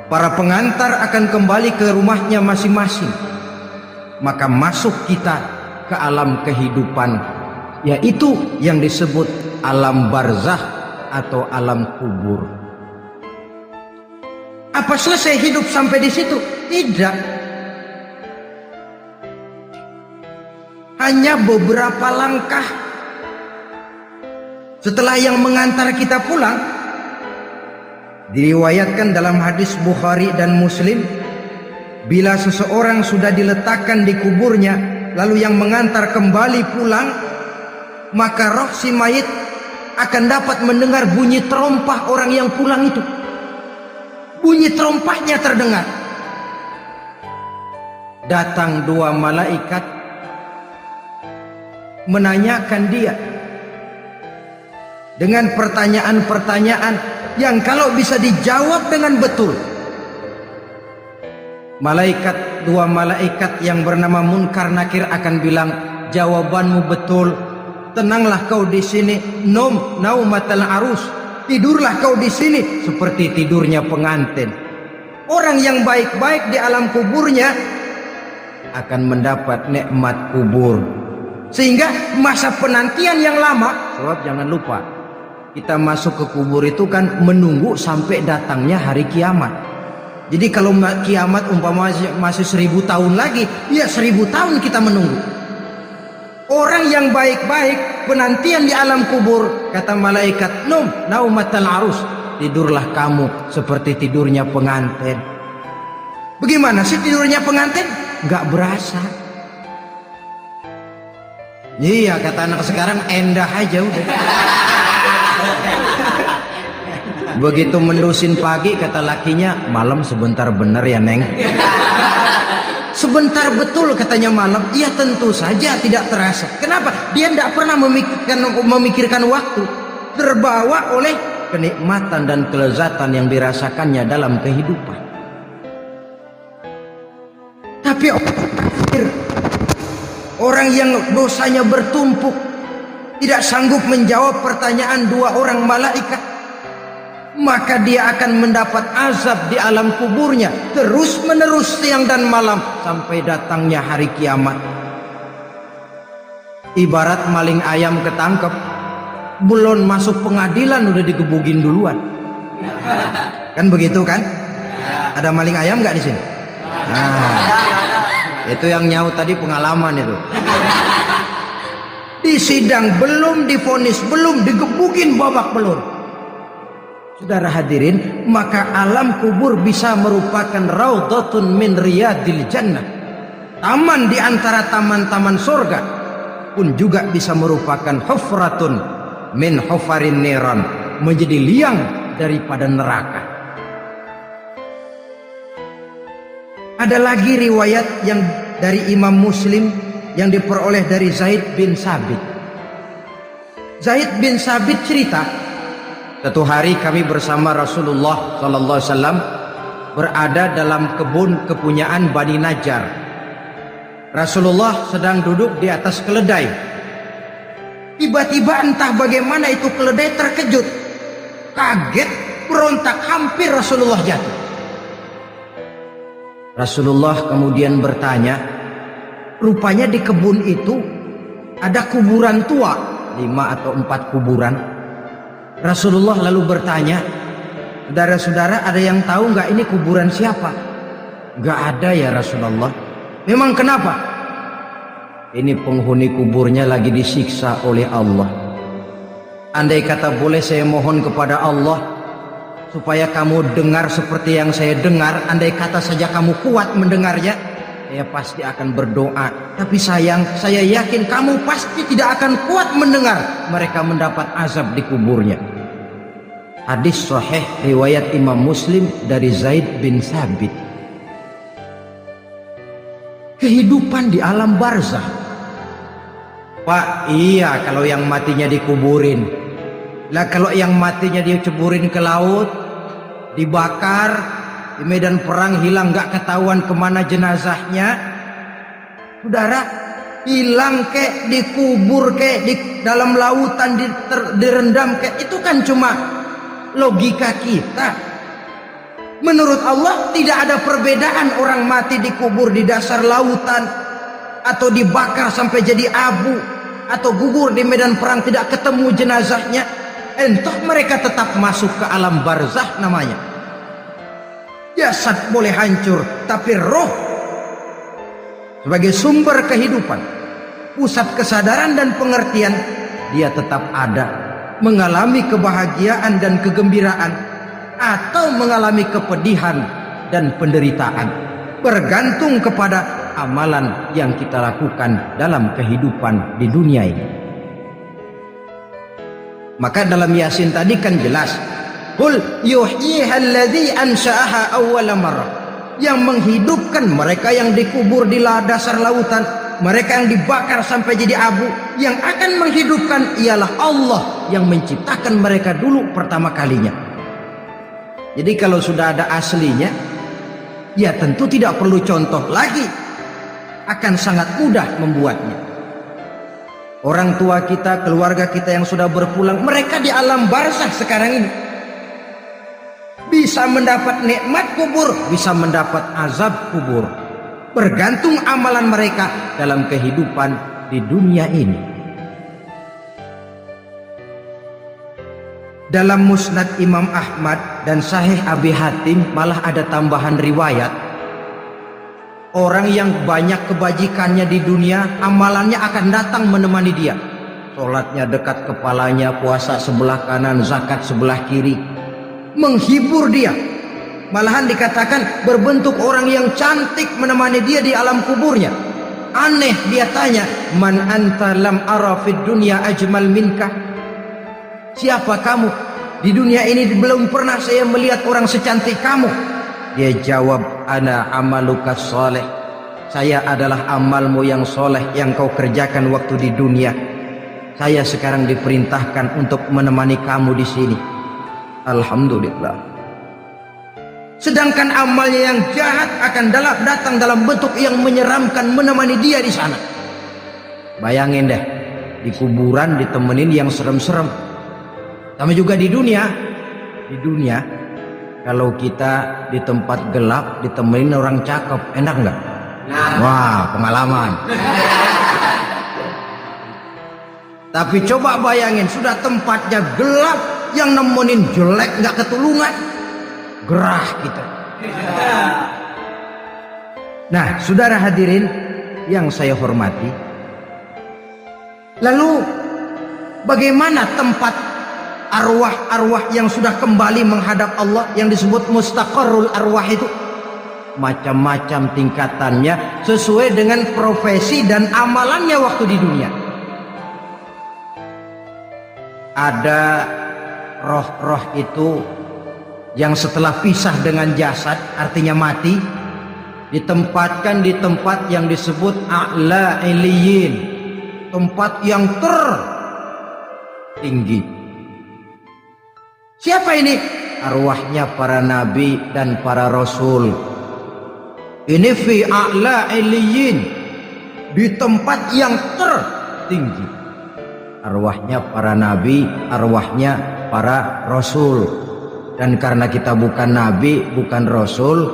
Para pengantar akan kembali ke rumahnya masing-masing. Maka masuk kita ke alam kehidupan, yaitu yang disebut alam barzakh atau alam kubur. Apa selesai hidup sampai di situ? Tidak. Hanya beberapa langkah setelah yang mengantar kita pulang. Diriwayatkan dalam hadis Bukhari dan Muslim, bila seseorang sudah diletakkan di kuburnya, lalu yang mengantar kembali pulang, maka roh si mayit akan dapat mendengar bunyi terompah orang yang pulang itu. Bunyi terompahnya terdengar. Datang dua malaikat menanyakan dia dengan pertanyaan-pertanyaan yang kalau bisa dijawab dengan betul. Dua malaikat yang bernama Munkar Nakir akan bilang, jawabanmu betul. Tenanglah kau di sini, naumatal arus. Tidurlah kau di sini seperti tidurnya pengantin. Orang yang baik-baik di alam kuburnya akan mendapat nikmat kubur. Sehingga masa penantian yang lama, sebab jangan lupa, kita masuk ke kubur itu kan menunggu sampai datangnya hari kiamat. Jadi kalau kiamat umpama masih 1000 tahun lagi, ya 1000 tahun kita menunggu. Orang yang baik-baik penantian di alam kubur, kata malaikat, naumatal arus, tidurlah kamu seperti tidurnya pengantin. Bagaimana sih tidurnya pengantin? Gak berasa. Iya, kata anak sekarang, endah aja udah. Begitu mendusin pagi, kata lakinya, malam sebentar bener ya Neng. Sebentar betul katanya malam. Iya tentu saja tidak terasa. Kenapa? Dia tidak pernah memikirkan waktu. Terbawa oleh kenikmatan dan kelezatan yang dirasakannya dalam kehidupan. Tapi orang yang dosanya bertumpuk, tidak sanggup menjawab pertanyaan dua orang malaikat, maka dia akan mendapat azab di alam kuburnya terus menerus siang dan malam sampai datangnya hari kiamat. Ibarat maling ayam ketangkep, belum masuk pengadilan udah digebugin duluan. Kan begitu kan? Ada maling ayam nggak di sini? Nah, itu yang nyaut tadi pengalaman itu. Di sidang belum divonis, belum digebukin babak belur. Saudara hadirin, maka alam kubur bisa merupakan raudhatun min riyadil jannah. Taman di antara taman-taman surga, pun juga bisa merupakan hufratun min hufarin niran, menjadi liang daripada neraka. Ada lagi riwayat yang dari Imam Muslim yang diperoleh dari Zaid bin Sabit. Zaid bin Sabit cerita, satu hari kami bersama Rasulullah sallallahu alaihi wasallam berada dalam kebun kepunyaan Bani Najjar. Rasulullah sedang duduk di atas keledai. Tiba-tiba entah bagaimana itu keledai terkejut, kaget, berontak, hampir Rasulullah jatuh. Rasulullah kemudian bertanya, rupanya di kebun itu ada kuburan tua, 5 atau 4 kuburan. Rasulullah lalu bertanya, saudara-saudara ada yang tahu nggak ini kuburan siapa? Nggak ada ya Rasulullah. Memang kenapa? Ini penghuni kuburnya lagi disiksa oleh Allah. Andai kata boleh saya mohon kepada Allah supaya kamu dengar seperti yang saya dengar, andai kata saja kamu kuat mendengarnya, saya pasti akan berdoa. Tapi sayang, saya yakin kamu pasti tidak akan kuat mendengar mereka mendapat azab di kuburnya. Hadis sahih riwayat Imam Muslim dari Zaid bin Sabit. Kehidupan di alam barzakh. Pak, iya kalau yang matinya dikuburin. Lah kalau yang matinya dia ceburin ke laut, dibakar, di medan perang hilang gak ketahuan kemana jenazahnya. Saudara, hilang kek, dikubur kek, di dalam lautan direndam kek, itu kan cuma logika kita. Menurut Allah tidak ada perbedaan orang mati dikubur di dasar lautan, atau dibakar sampai jadi abu, atau gugur di medan perang tidak ketemu jenazahnya. Entah mereka tetap masuk ke alam barzah namanya. Jasad boleh hancur, tapi roh sebagai sumber kehidupan, pusat kesadaran dan pengertian, dia tetap ada, mengalami kebahagiaan dan kegembiraan, atau mengalami kepedihan dan penderitaan, bergantung kepada amalan yang kita lakukan dalam kehidupan di dunia ini. Maka dalam Yasin tadi kan jelas, qul yuhyihal ansha'aha awwala marrah, yang menghidupkan mereka yang dikubur di dasar lautan, mereka yang dibakar sampai jadi abu, yang akan menghidupkan ialah Allah yang menciptakan mereka dulu pertama kalinya. Jadi kalau sudah ada aslinya, ya tentu tidak perlu contoh lagi, akan sangat mudah membuatnya. Orang tua kita, keluarga kita yang sudah berpulang, mereka di alam barzakh sekarang ini bisa mendapat nikmat kubur, bisa mendapat azab kubur, bergantung amalan mereka dalam kehidupan di dunia ini. Dalam Musnad Imam Ahmad dan Sahih Abi Hatim malah ada tambahan riwayat, orang yang banyak kebajikannya di dunia, amalannya akan datang menemani dia. Sholatnya dekat kepalanya, puasa sebelah kanan, zakat sebelah kiri, menghibur dia. Malahan dikatakan berbentuk orang yang cantik menemani dia di alam kuburnya. Aneh, dia tanya, man anta lam ara fid dunya ajmal minka, siapa kamu? Di dunia ini belum pernah saya melihat orang secantik kamu. Dia jawab, ana amaluka soleh, saya adalah amalmu yang soleh yang kau kerjakan waktu di dunia. Saya sekarang diperintahkan untuk menemani kamu di sini. Alhamdulillah. Sedangkan amalnya yang jahat akan datang dalam bentuk yang menyeramkan menemani dia di sana. Bayangin deh, di kuburan ditemenin yang serem-serem. Sama juga di dunia. Di dunia, kalau kita di tempat gelap ditemenin orang cakep, enak nggak? Wah, pengalaman. Tapi coba bayangin, sudah tempatnya gelap, yang nemenin jelek nggak ketulungan, gerah kita. Nah, saudara hadirin yang saya hormati, lalu bagaimana tempat arwah-arwah yang sudah kembali menghadap Allah yang disebut mustaqarrul arwah itu? Macam-macam tingkatannya sesuai dengan profesi dan amalannya waktu di dunia. Ada roh-roh itu yang setelah pisah dengan jasad, artinya mati, ditempatkan di tempat yang disebut a'la iliyin, tempat yang tertinggi. Siapa ini? Arwahnya para nabi dan para rasul. Ini fi a'la iliyin, di tempat yang tertinggi. Arwahnya para nabi, arwahnya para rasul. Dan karena kita bukan nabi, bukan rasul,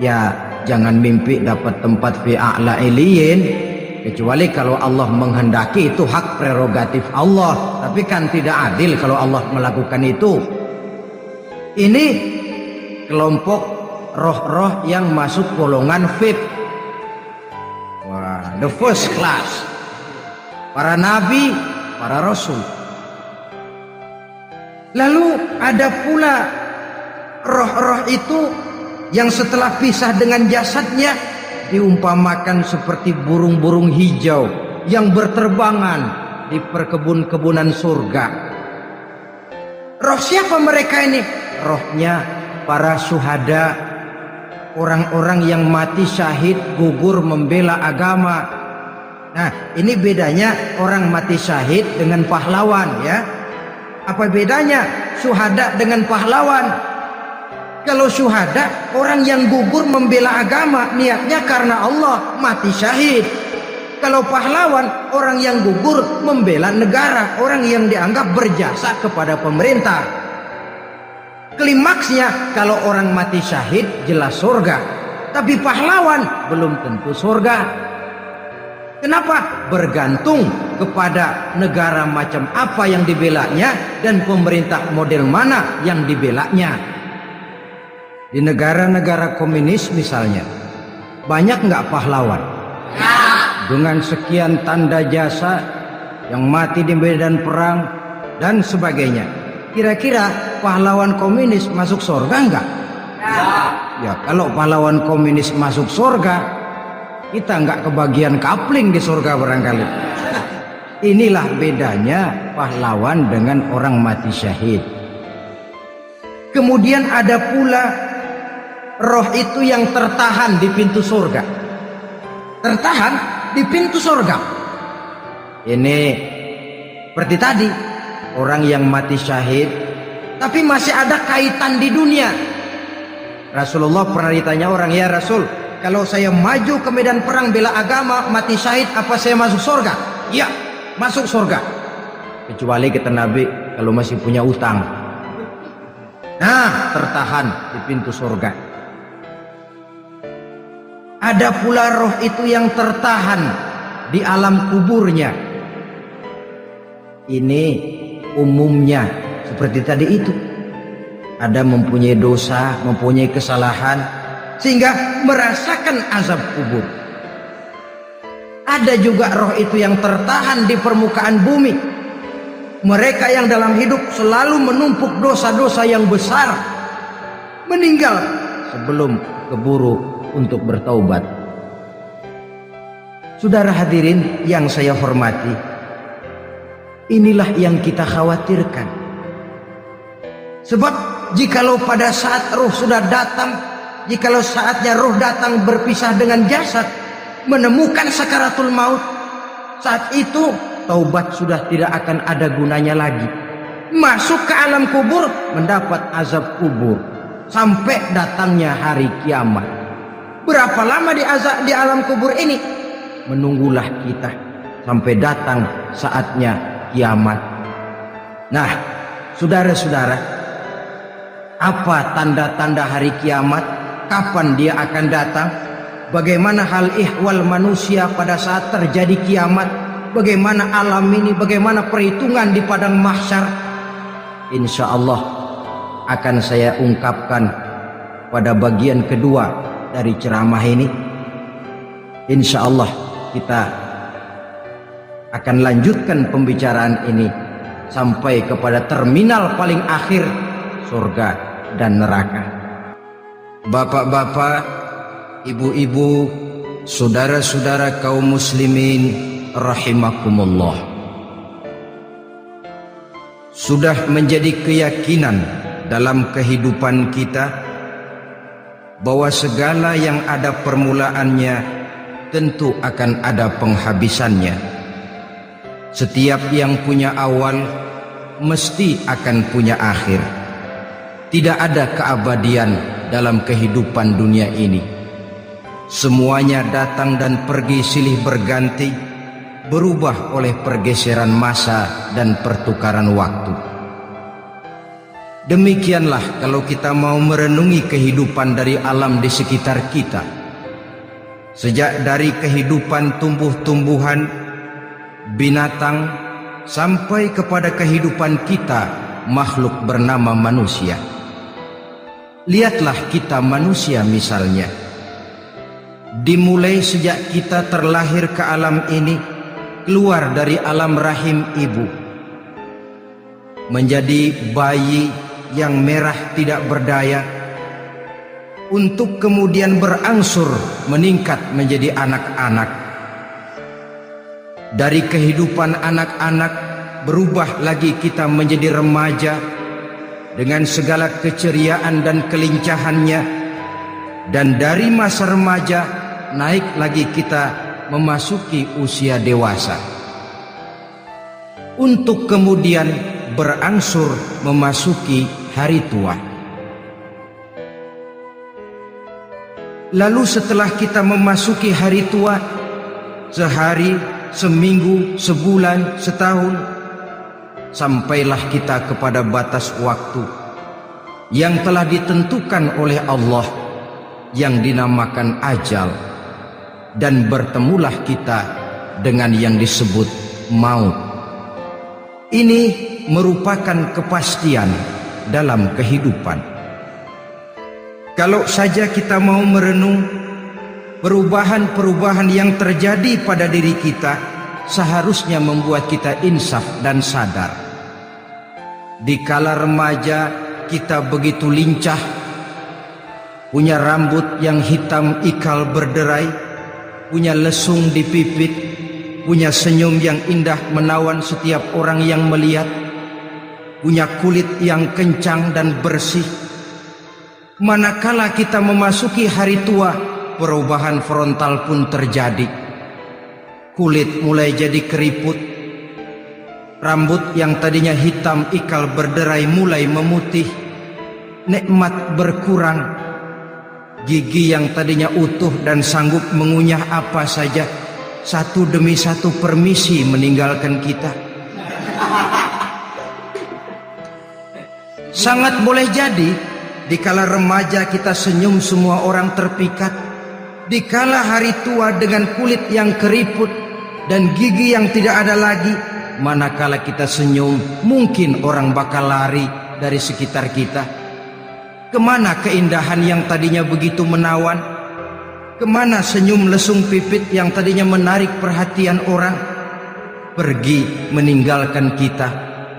ya jangan mimpi dapat tempat fi a'la iliyin, kecuali kalau Allah menghendaki. Itu hak prerogatif Allah, tapi kan tidak adil kalau Allah melakukan itu. Ini kelompok roh-roh yang masuk golongan VIP. Wah, the first class. Para nabi, para rasul. Lalu ada pula roh-roh itu yang setelah pisah dengan jasadnya diumpamakan seperti burung-burung hijau yang berterbangan di perkebun-kebunan surga. Roh siapa mereka ini? Rohnya para syuhada, orang-orang yang mati syahid gugur membela agama. Nah, ini bedanya orang mati syahid dengan pahlawan, ya. Apa bedanya syuhada dengan pahlawan? Kalau syuhada, orang yang gugur membela agama, niatnya karena Allah, mati syahid. Kalau pahlawan, orang yang gugur membela negara, orang yang dianggap berjasa kepada pemerintah. Klimaksnya, kalau orang mati syahid jelas surga, tapi pahlawan belum tentu surga. Kenapa? Bergantung kepada negara macam apa yang dibelanya dan pemerintah model mana yang dibelanya. Di negara-negara komunis misalnya, banyak nggak pahlawan? Dengan sekian tanda jasa yang mati di medan perang dan sebagainya. Kira-kira pahlawan komunis masuk surga enggak? Ya, kalau pahlawan komunis masuk surga, kita enggak kebagian kapling di surga barangkali. Inilah bedanya pahlawan dengan orang mati syahid. Kemudian ada pula roh itu yang tertahan di pintu surga. Tertahan di pintu surga. Ini seperti tadi, orang yang mati syahid tapi masih ada kaitan di dunia. Rasulullah pernah ditanya orang, ya Rasul, kalau saya maju ke medan perang bela agama mati syahid, apa saya masuk surga? Ya, masuk surga. Kecuali kata Nabi, kalau masih punya utang. Nah, tertahan di pintu surga. Ada pula roh itu yang tertahan di alam kuburnya. Ini umumnya seperti tadi itu. Ada mempunyai dosa, mempunyai kesalahan, sehingga merasakan azab kubur. Ada juga roh itu yang tertahan di permukaan bumi. Mereka yang dalam hidup selalu menumpuk dosa-dosa yang besar, meninggal sebelum keburu untuk bertaubat. Saudara hadirin yang saya hormati, inilah yang kita khawatirkan. Sebab jikalau pada saat roh sudah datang, jikalau saatnya roh datang berpisah dengan jasad, menemukan sakaratul maut, saat itu taubat sudah tidak akan ada gunanya lagi. Masuk ke alam kubur, mendapat azab kubur sampai datangnya hari kiamat. Berapa lama di alam kubur ini? Menunggulah kita sampai datang saatnya kiamat. Nah, saudara-saudara, apa tanda-tanda hari kiamat? Kapan dia akan datang? Bagaimana hal ihwal manusia pada saat terjadi kiamat? Bagaimana alam ini? Bagaimana perhitungan di padang mahsyar? Insya Allah akan saya ungkapkan pada bagian kedua dari ceramah ini. Insya Allah kita akan lanjutkan pembicaraan ini sampai kepada terminal paling akhir, surga dan neraka. Bapak-bapak, ibu-ibu, saudara-saudara kaum muslimin rahimakumullah, sudah menjadi keyakinan dalam kehidupan kita bahwa segala yang ada permulaannya tentu akan ada penghabisannya. Setiap yang punya awal mesti akan punya akhir. Tidak ada keabadian dalam kehidupan dunia ini. Semuanya datang dan pergi silih berganti, berubah oleh pergeseran masa dan pertukaran waktu. Demikianlah kalau kita mau merenungi kehidupan dari alam di sekitar kita. Sejak dari kehidupan tumbuh-tumbuhan, binatang, sampai kepada kehidupan kita, makhluk bernama manusia. Lihatlah kita manusia misalnya. Dimulai sejak kita terlahir ke alam ini, keluar dari alam rahim ibu, menjadi bayi yang merah tidak berdaya, untuk kemudian berangsur meningkat menjadi anak-anak. Dari kehidupan anak-anak berubah lagi kita menjadi remaja dengan segala keceriaan dan kelincahannya, dan dari masa remaja naik lagi kita memasuki usia dewasa, untuk kemudian berangsur memasuki hari tua. Lalu setelah kita memasuki hari tua, sehari, seminggu, sebulan, setahun, sampailah kita kepada batas waktu yang telah ditentukan oleh Allah yang dinamakan ajal, dan bertemulah kita dengan yang disebut maut. Ini merupakan kepastian dalam kehidupan. Kalau saja kita mau merenung perubahan-perubahan yang terjadi pada diri kita, seharusnya membuat kita insaf dan sadar. Di kala remaja kita begitu lincah, punya rambut yang hitam ikal berderai, punya lesung di pipit, punya senyum yang indah menawan setiap orang yang melihat, punya kulit yang kencang dan bersih. Manakala kita memasuki hari tua, perubahan frontal pun terjadi. Kulit mulai jadi keriput, rambut yang tadinya hitam ikal berderai mulai memutih, nikmat berkurang, gigi yang tadinya utuh dan sanggup mengunyah apa saja, satu demi satu permisi meninggalkan kita. Sangat boleh jadi dikala remaja kita senyum semua orang terpikat, dikala hari tua dengan kulit yang keriput dan gigi yang tidak ada lagi, manakala kita senyum mungkin orang bakal lari dari sekitar kita. Kemana keindahan yang tadinya begitu menawan? Kemana senyum lesung pipit yang tadinya menarik perhatian orang? Pergi meninggalkan kita,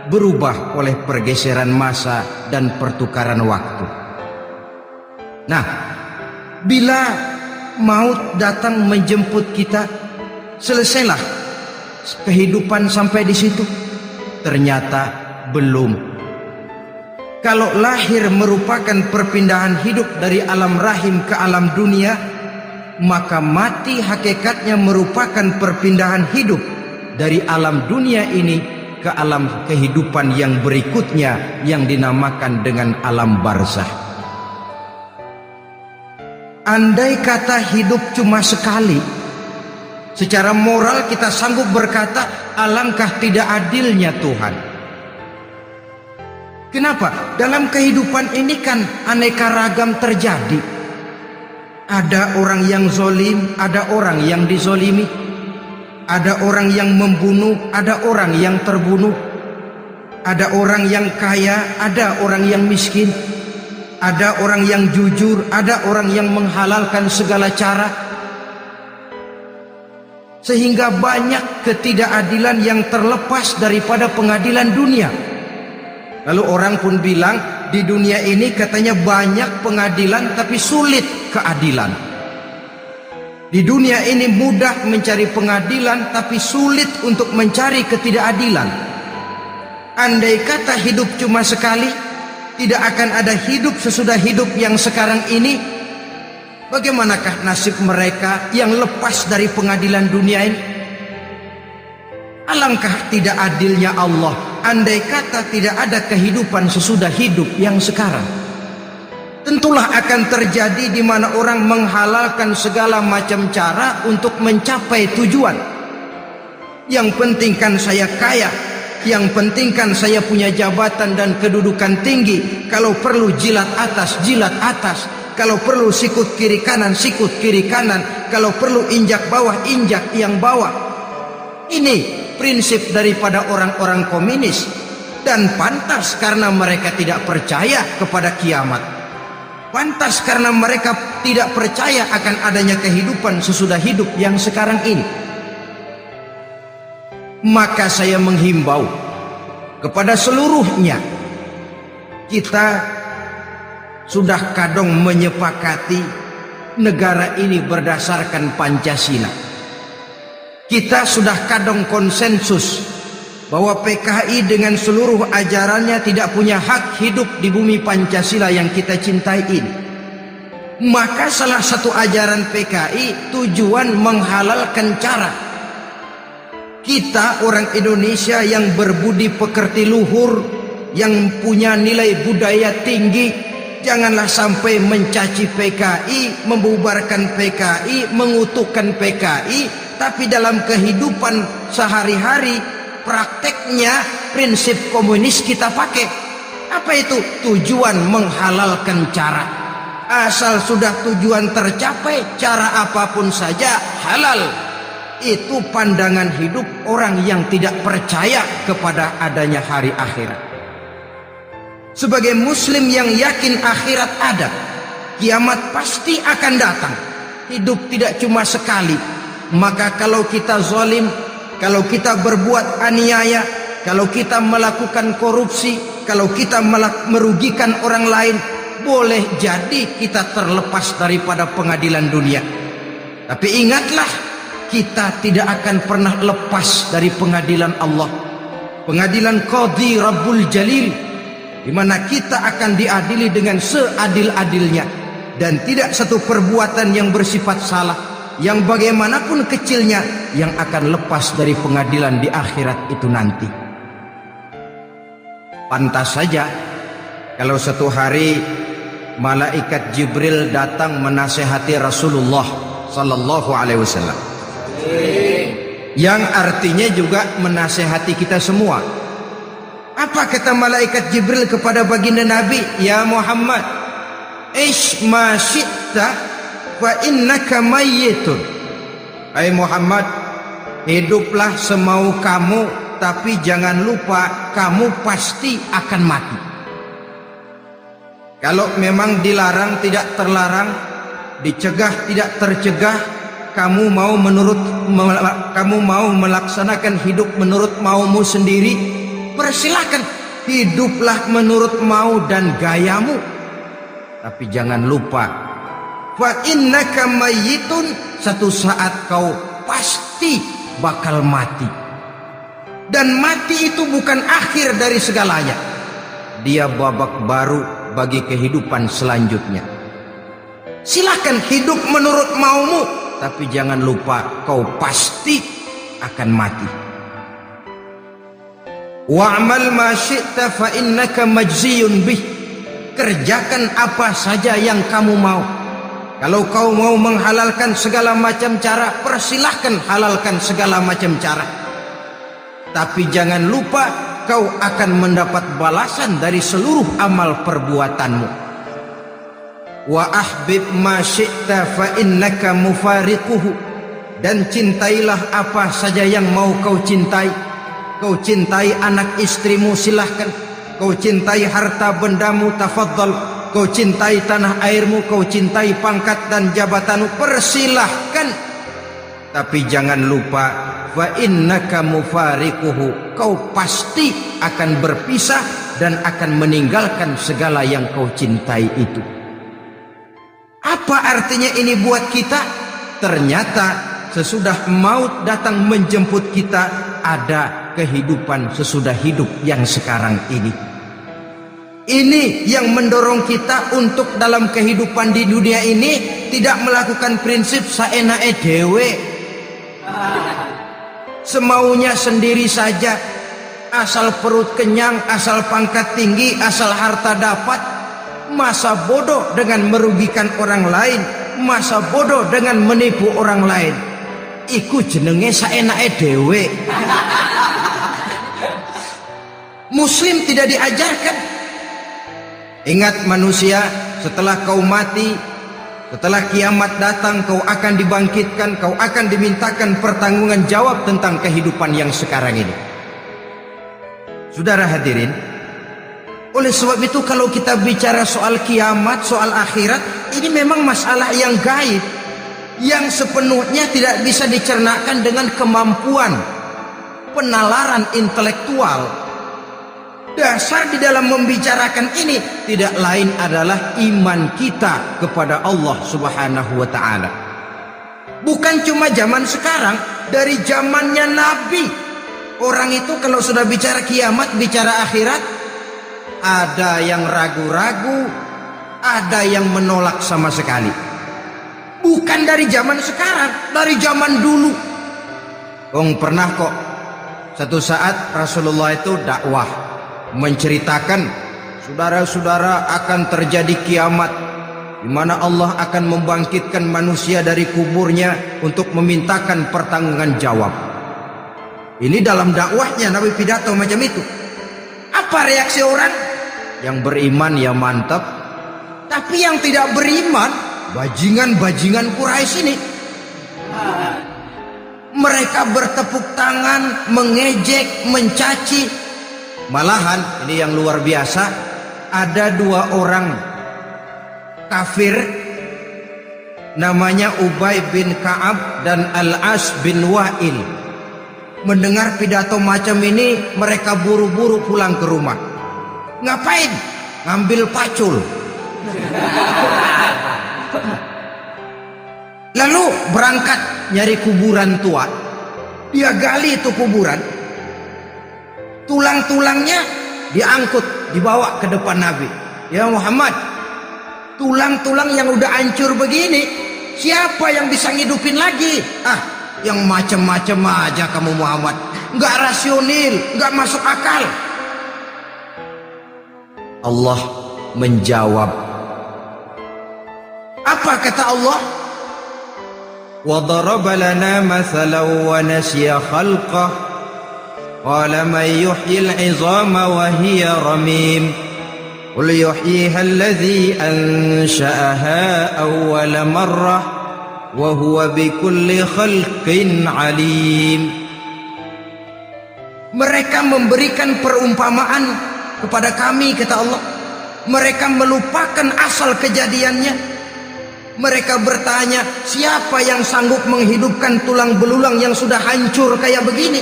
berubah oleh pergeseran masa dan pertukaran waktu. Nah, bila maut datang menjemput kita, selesailah kehidupan sampai di situ? Ternyata belum. Kalau lahir merupakan perpindahan hidup dari alam rahim ke alam dunia, maka mati hakikatnya merupakan perpindahan hidup dari alam dunia ini ke alam kehidupan yang berikutnya yang dinamakan dengan alam barzah. Andai kata hidup cuma sekali, secara moral kita sanggup berkata, alangkah tidak adilnya Tuhan. Kenapa? Dalam kehidupan ini kan aneka ragam terjadi. Ada orang yang zolim, ada orang yang dizolimi. Ada orang yang membunuh, ada orang yang terbunuh. Ada orang yang kaya, ada orang yang miskin. Ada orang yang jujur, ada orang yang menghalalkan segala cara. Sehingga banyak ketidakadilan yang terlepas daripada pengadilan dunia. Lalu orang pun bilang, di dunia ini katanya banyak pengadilan tapi sulit keadilan. Di dunia ini mudah mencari pengadilan tapi sulit untuk mencari ketidakadilan. Andai kata hidup cuma sekali, tidak akan ada hidup sesudah hidup yang sekarang ini. Bagaimanakah nasib mereka yang lepas dari pengadilan dunia ini? Alangkah tidak adilnya Allah, andai kata tidak ada kehidupan sesudah hidup yang sekarang. Tentulah akan terjadi di mana orang menghalalkan segala macam cara untuk mencapai tujuan. Yang penting kan saya kaya, yang penting kan saya punya jabatan dan kedudukan tinggi. Kalau perlu jilat atas, jilat atas. Kalau perlu sikut kiri kanan, sikut kiri kanan. Kalau perlu injak bawah, injak yang bawah. Ini prinsip daripada orang-orang komunis, dan pantas karena mereka tidak percaya kepada kiamat. Pantas karena mereka tidak percaya akan adanya kehidupan sesudah hidup yang sekarang ini. Maka saya menghimbau kepada seluruhnya, kita sudah kadung menyepakati negara ini berdasarkan Pancasila. Kita sudah kadung konsensus bahwa PKI dengan seluruh ajarannya tidak punya hak hidup di bumi Pancasila yang kita cintai ini. Maka salah satu ajaran PKI tujuan menghalalkan cara. Kita orang Indonesia yang berbudi pekerti luhur, yang punya nilai budaya tinggi, janganlah sampai mencaci PKI, membubarkan PKI, mengutukkan PKI, tapi dalam kehidupan sehari-hari prakteknya prinsip komunis kita pakai. Apa itu? Tujuan menghalalkan cara. Asal sudah tujuan tercapai, cara apapun saja halal. Itu pandangan hidup orang yang tidak percaya kepada adanya hari akhirat. Sebagai muslim yang yakin akhirat ada, kiamat pasti akan datang. Hidup tidak cuma sekali. Maka kalau kita zalim, kalau kita berbuat aniaya, kalau kita melakukan korupsi, kalau kita merugikan orang lain, boleh jadi kita terlepas daripada pengadilan dunia. Tapi ingatlah, kita tidak akan pernah lepas dari pengadilan Allah, pengadilan Qadhi Rabbul Jalil, di mana kita akan diadili dengan seadil-adilnya, dan tidak satu perbuatan yang bersifat salah, yang bagaimanapun kecilnya, yang akan lepas dari pengadilan di akhirat itu nanti. Pantas saja kalau satu hari malaikat Jibril datang menasehati Rasulullah sallallahu alaihi wasallam, yang artinya juga menasehati kita semua. Apa kata malaikat Jibril kepada baginda Nabi? Ya Muhammad, ish ma syi'ta fa innaka mayyitun. Hai Muhammad, hiduplah semau kamu, tapi jangan lupa kamu pasti akan mati. Kalau memang dilarang tidak terlarang, dicegah tidak tercegah, kamu mau melaksanakan hidup menurut maumu sendiri, persilahkan. Hiduplah menurut mau dan gayamu. Tapi jangan lupa, fa innaka mayyitun, satu saat kau pasti bakal mati. Dan mati itu bukan akhir dari segalanya. Dia babak baru bagi kehidupan selanjutnya. Silakan hidup menurut maumu, tapi jangan lupa kau pasti akan mati. Wa'mal ma syi'ta fa innaka majziyun bih. Kerjakan apa saja yang kamu mau. Kalau kau mau menghalalkan segala macam cara, persilahkan halalkan segala macam cara. Tapi jangan lupa kau akan mendapat balasan dari seluruh amal perbuatanmu. Wa ahbib ma syi'ta fa innaka mufariquhu. Dan cintailah apa saja yang mau kau cintai. Kau cintai anak istrimu, silahkan. Kau cintai harta bendamu, tafadhal. Kau cintai tanah airmu, kau cintai pangkat dan jabatanmu, persilahkan. Tapi jangan lupa, fa innaka mufariquhu, kau pasti akan berpisah dan akan meninggalkan segala yang kau cintai itu. Apa artinya ini buat kita? Ternyata sesudah maut datang menjemput kita, ada kehidupan sesudah hidup yang sekarang ini. Ini yang mendorong kita untuk dalam kehidupan di dunia ini tidak melakukan prinsip saenake dhewe, semaunya sendiri saja, asal perut kenyang, asal pangkat tinggi, asal harta dapat. Masa bodoh dengan merugikan orang lain, masa bodoh dengan menipu orang lain. Iku jenenge saenake dhewe. Muslim tidak diajarkan. Ingat manusia, setelah kau mati, setelah kiamat datang, kau akan dibangkitkan, kau akan dimintakan pertanggungan jawab tentang kehidupan yang sekarang ini. Saudara hadirin, oleh sebab itu kalau kita bicara soal kiamat, soal akhirat, ini memang masalah yang gaib, yang sepenuhnya tidak bisa dicernakan dengan kemampuan penalaran intelektual. Dasar di dalam membicarakan ini tidak lain adalah iman kita kepada Allah Subhanahu wa ta'ala. Bukan cuma zaman sekarang, dari zamannya Nabi. Orang itu kalau sudah bicara kiamat, bicara akhirat, ada yang ragu-ragu, ada yang menolak sama sekali. Bukan dari zaman sekarang, dari zaman dulu. Pernah kok satu saat Rasulullah itu dakwah, menceritakan, saudara-saudara, akan terjadi kiamat. di mana Allah akan membangkitkan manusia dari kuburnya untuk memintakan pertanggungjawaban jawab. Ini dalam dakwahnya Nabi pidato macam itu. Apa reaksi orang? Yang beriman ya mantap, tapi yang tidak beriman, bajingan-bajingan Quraisy ini, mereka bertepuk tangan, mengejek, mencaci. Malahan ini yang luar biasa, ada dua orang kafir namanya Ubay bin Ka'ab dan Al-As bin Wa'il. Mendengar pidato macam ini, mereka buru-buru pulang ke rumah. Ngapain? Ngambil pacul. Lalu berangkat nyari kuburan tua. Dia gali itu kuburan. Tulang-tulangnya diangkut, dibawa ke depan Nabi. Ya Muhammad, tulang-tulang yang udah hancur begini, siapa yang bisa ngidupin lagi? Yang macam-macam aja kamu Muhammad, nggak rasional, nggak masuk akal. Allah menjawab. Apa kata Allah? وَضَرَبَ لَنَا مَثَلًا وَنَسِيَ خَلْقَهُ قَالَ مَنْ يُحْيِي الْعِظَامَ وَهِيَ رَمِيمٌ قُلْ يُحْيِيهَا الَّذِي أَنْشَأَهَا أَوَّلَ مَرَّةٍ وَهُوَ بِكُلِّ خَلْقٍ عَلِيمٌ. Mereka memberikan perumpamaan kepada kami, kata Allah. Mereka melupakan asal kejadiannya. Mereka bertanya, siapa yang sanggup menghidupkan tulang belulang yang sudah hancur kayak begini?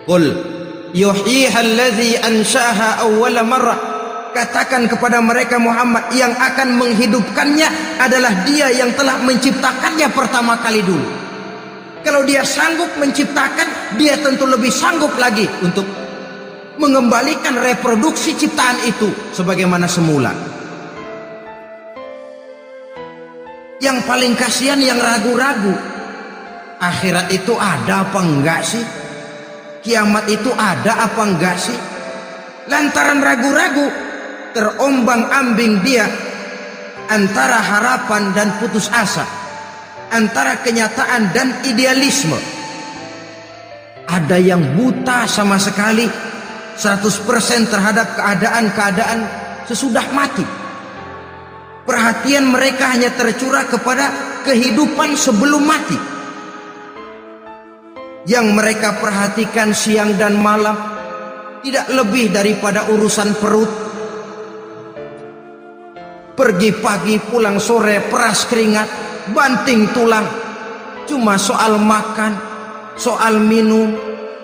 Qul yuhyiha allazi ansha'aha awwala marrah. Katakan kepada mereka Muhammad, yang akan menghidupkannya adalah Dia yang telah menciptakannya pertama kali dulu. Kalau Dia sanggup menciptakan, Dia tentu lebih sanggup lagi untuk mengembalikan reproduksi ciptaan itu sebagaimana semula. Yang paling kasihan yang ragu-ragu. Akhirat itu ada apa enggak sih? Kiamat itu ada apa enggak sih? Lantaran ragu-ragu, terombang-ambing dia antara harapan dan putus asa, antara kenyataan dan idealisme. Ada yang buta sama sekali 100% terhadap keadaan-keadaan sesudah mati. Perhatian mereka hanya tercurah kepada kehidupan sebelum mati. Yang mereka perhatikan siang dan malam tidak lebih daripada urusan perut. Pergi pagi pulang sore, peras keringat, banting tulang. Cuma soal makan, soal minum,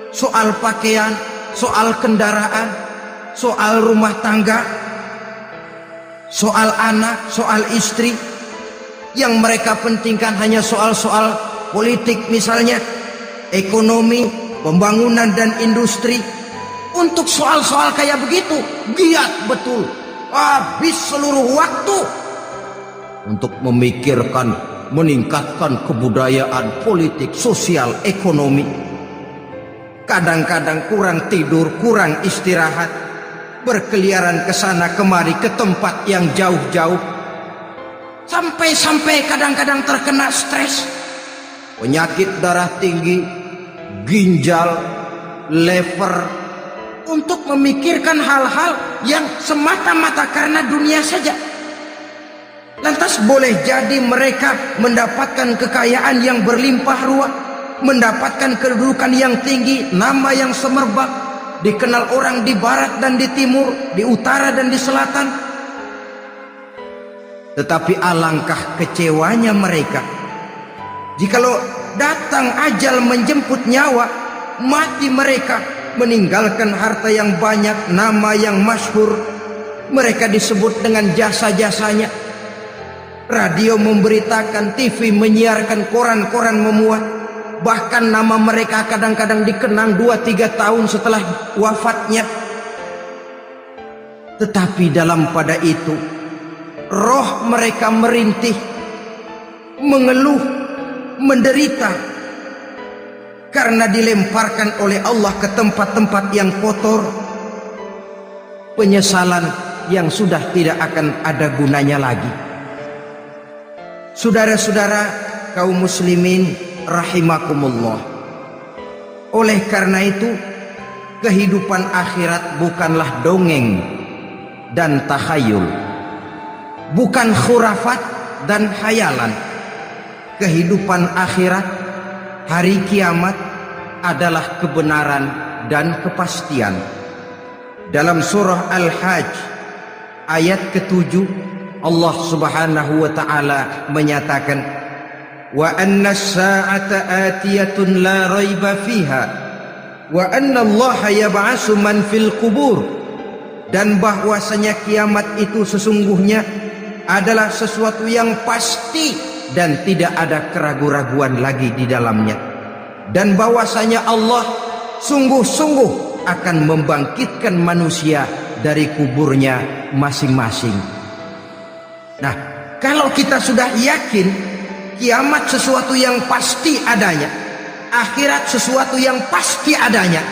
soal pakaian, soal kendaraan, soal rumah tangga, soal anak, soal istri. Yang mereka pentingkan hanya soal-soal politik misalnya, ekonomi, pembangunan dan industri. Untuk soal-soal kayak begitu giat betul, habis seluruh waktu untuk memikirkan meningkatkan kebudayaan, politik, sosial, ekonomi. Kadang-kadang kurang tidur, kurang istirahat, berkeliaran ke sana kemari ke tempat yang jauh-jauh, sampai kadang-kadang terkena stres, penyakit darah tinggi, ginjal, lever, untuk memikirkan hal-hal yang semata-mata karena dunia saja. Lantas boleh jadi mereka mendapatkan kekayaan yang berlimpah ruah, mendapatkan kedudukan yang tinggi, nama yang semerbak, dikenal orang di barat dan di timur, di utara dan di selatan. Tetapi alangkah kecewanya mereka jikalau datang ajal menjemput nyawa, mati mereka, meninggalkan harta yang banyak, nama yang masyhur. Mereka disebut dengan jasa-jasanya. Radio memberitakan, TV menyiarkan, koran-koran memuat. Bahkan nama mereka kadang-kadang dikenang 2-3 tahun setelah wafatnya. Tetapi dalam pada itu, roh mereka merintih, mengeluh, menderita, karena dilemparkan oleh Allah ke tempat-tempat yang kotor. Penyesalan yang sudah tidak akan ada gunanya lagi. Saudara-saudara kaum muslimin rahimakumullah. Oleh karena itu, kehidupan akhirat bukanlah dongeng dan takhayul, bukan khurafat dan khayalan. Kehidupan akhirat, hari kiamat adalah kebenaran dan kepastian. Dalam surah Al-Hajj ayat ke-7, Allah Subhanahu wa taala menyatakan, wa anna as-sa'ata atiyatun la raiba fiha wa anna Allah yab'atsu man fil qubur, dan bahwasanya kiamat itu sesungguhnya adalah sesuatu yang pasti dan tidak ada keraguan-raguan lagi di dalamnya, dan bahwasanya Allah sungguh-sungguh akan membangkitkan manusia dari kuburnya masing-masing. Nah, kalau kita sudah yakin kiamat sesuatu yang pasti adanya, akhirat sesuatu yang pasti adanya,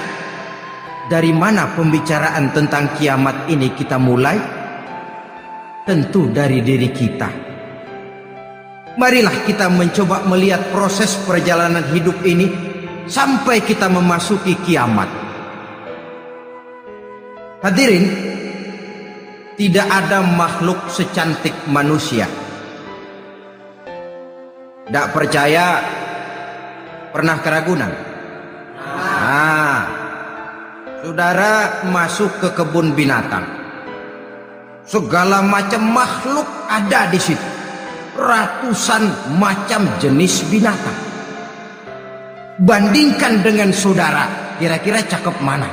dari mana pembicaraan tentang kiamat ini kita mulai? Tentu dari diri kita. Marilah kita mencoba melihat proses perjalanan hidup ini sampai kita memasuki kiamat. Hadirin, tidak ada makhluk secantik manusia. Tidak percaya? Pernah ke Ragunan? Saudara masuk ke kebun binatang, segala macam makhluk ada di situ, ratusan macam jenis binatang. Bandingkan dengan saudara, kira-kira cakep mana?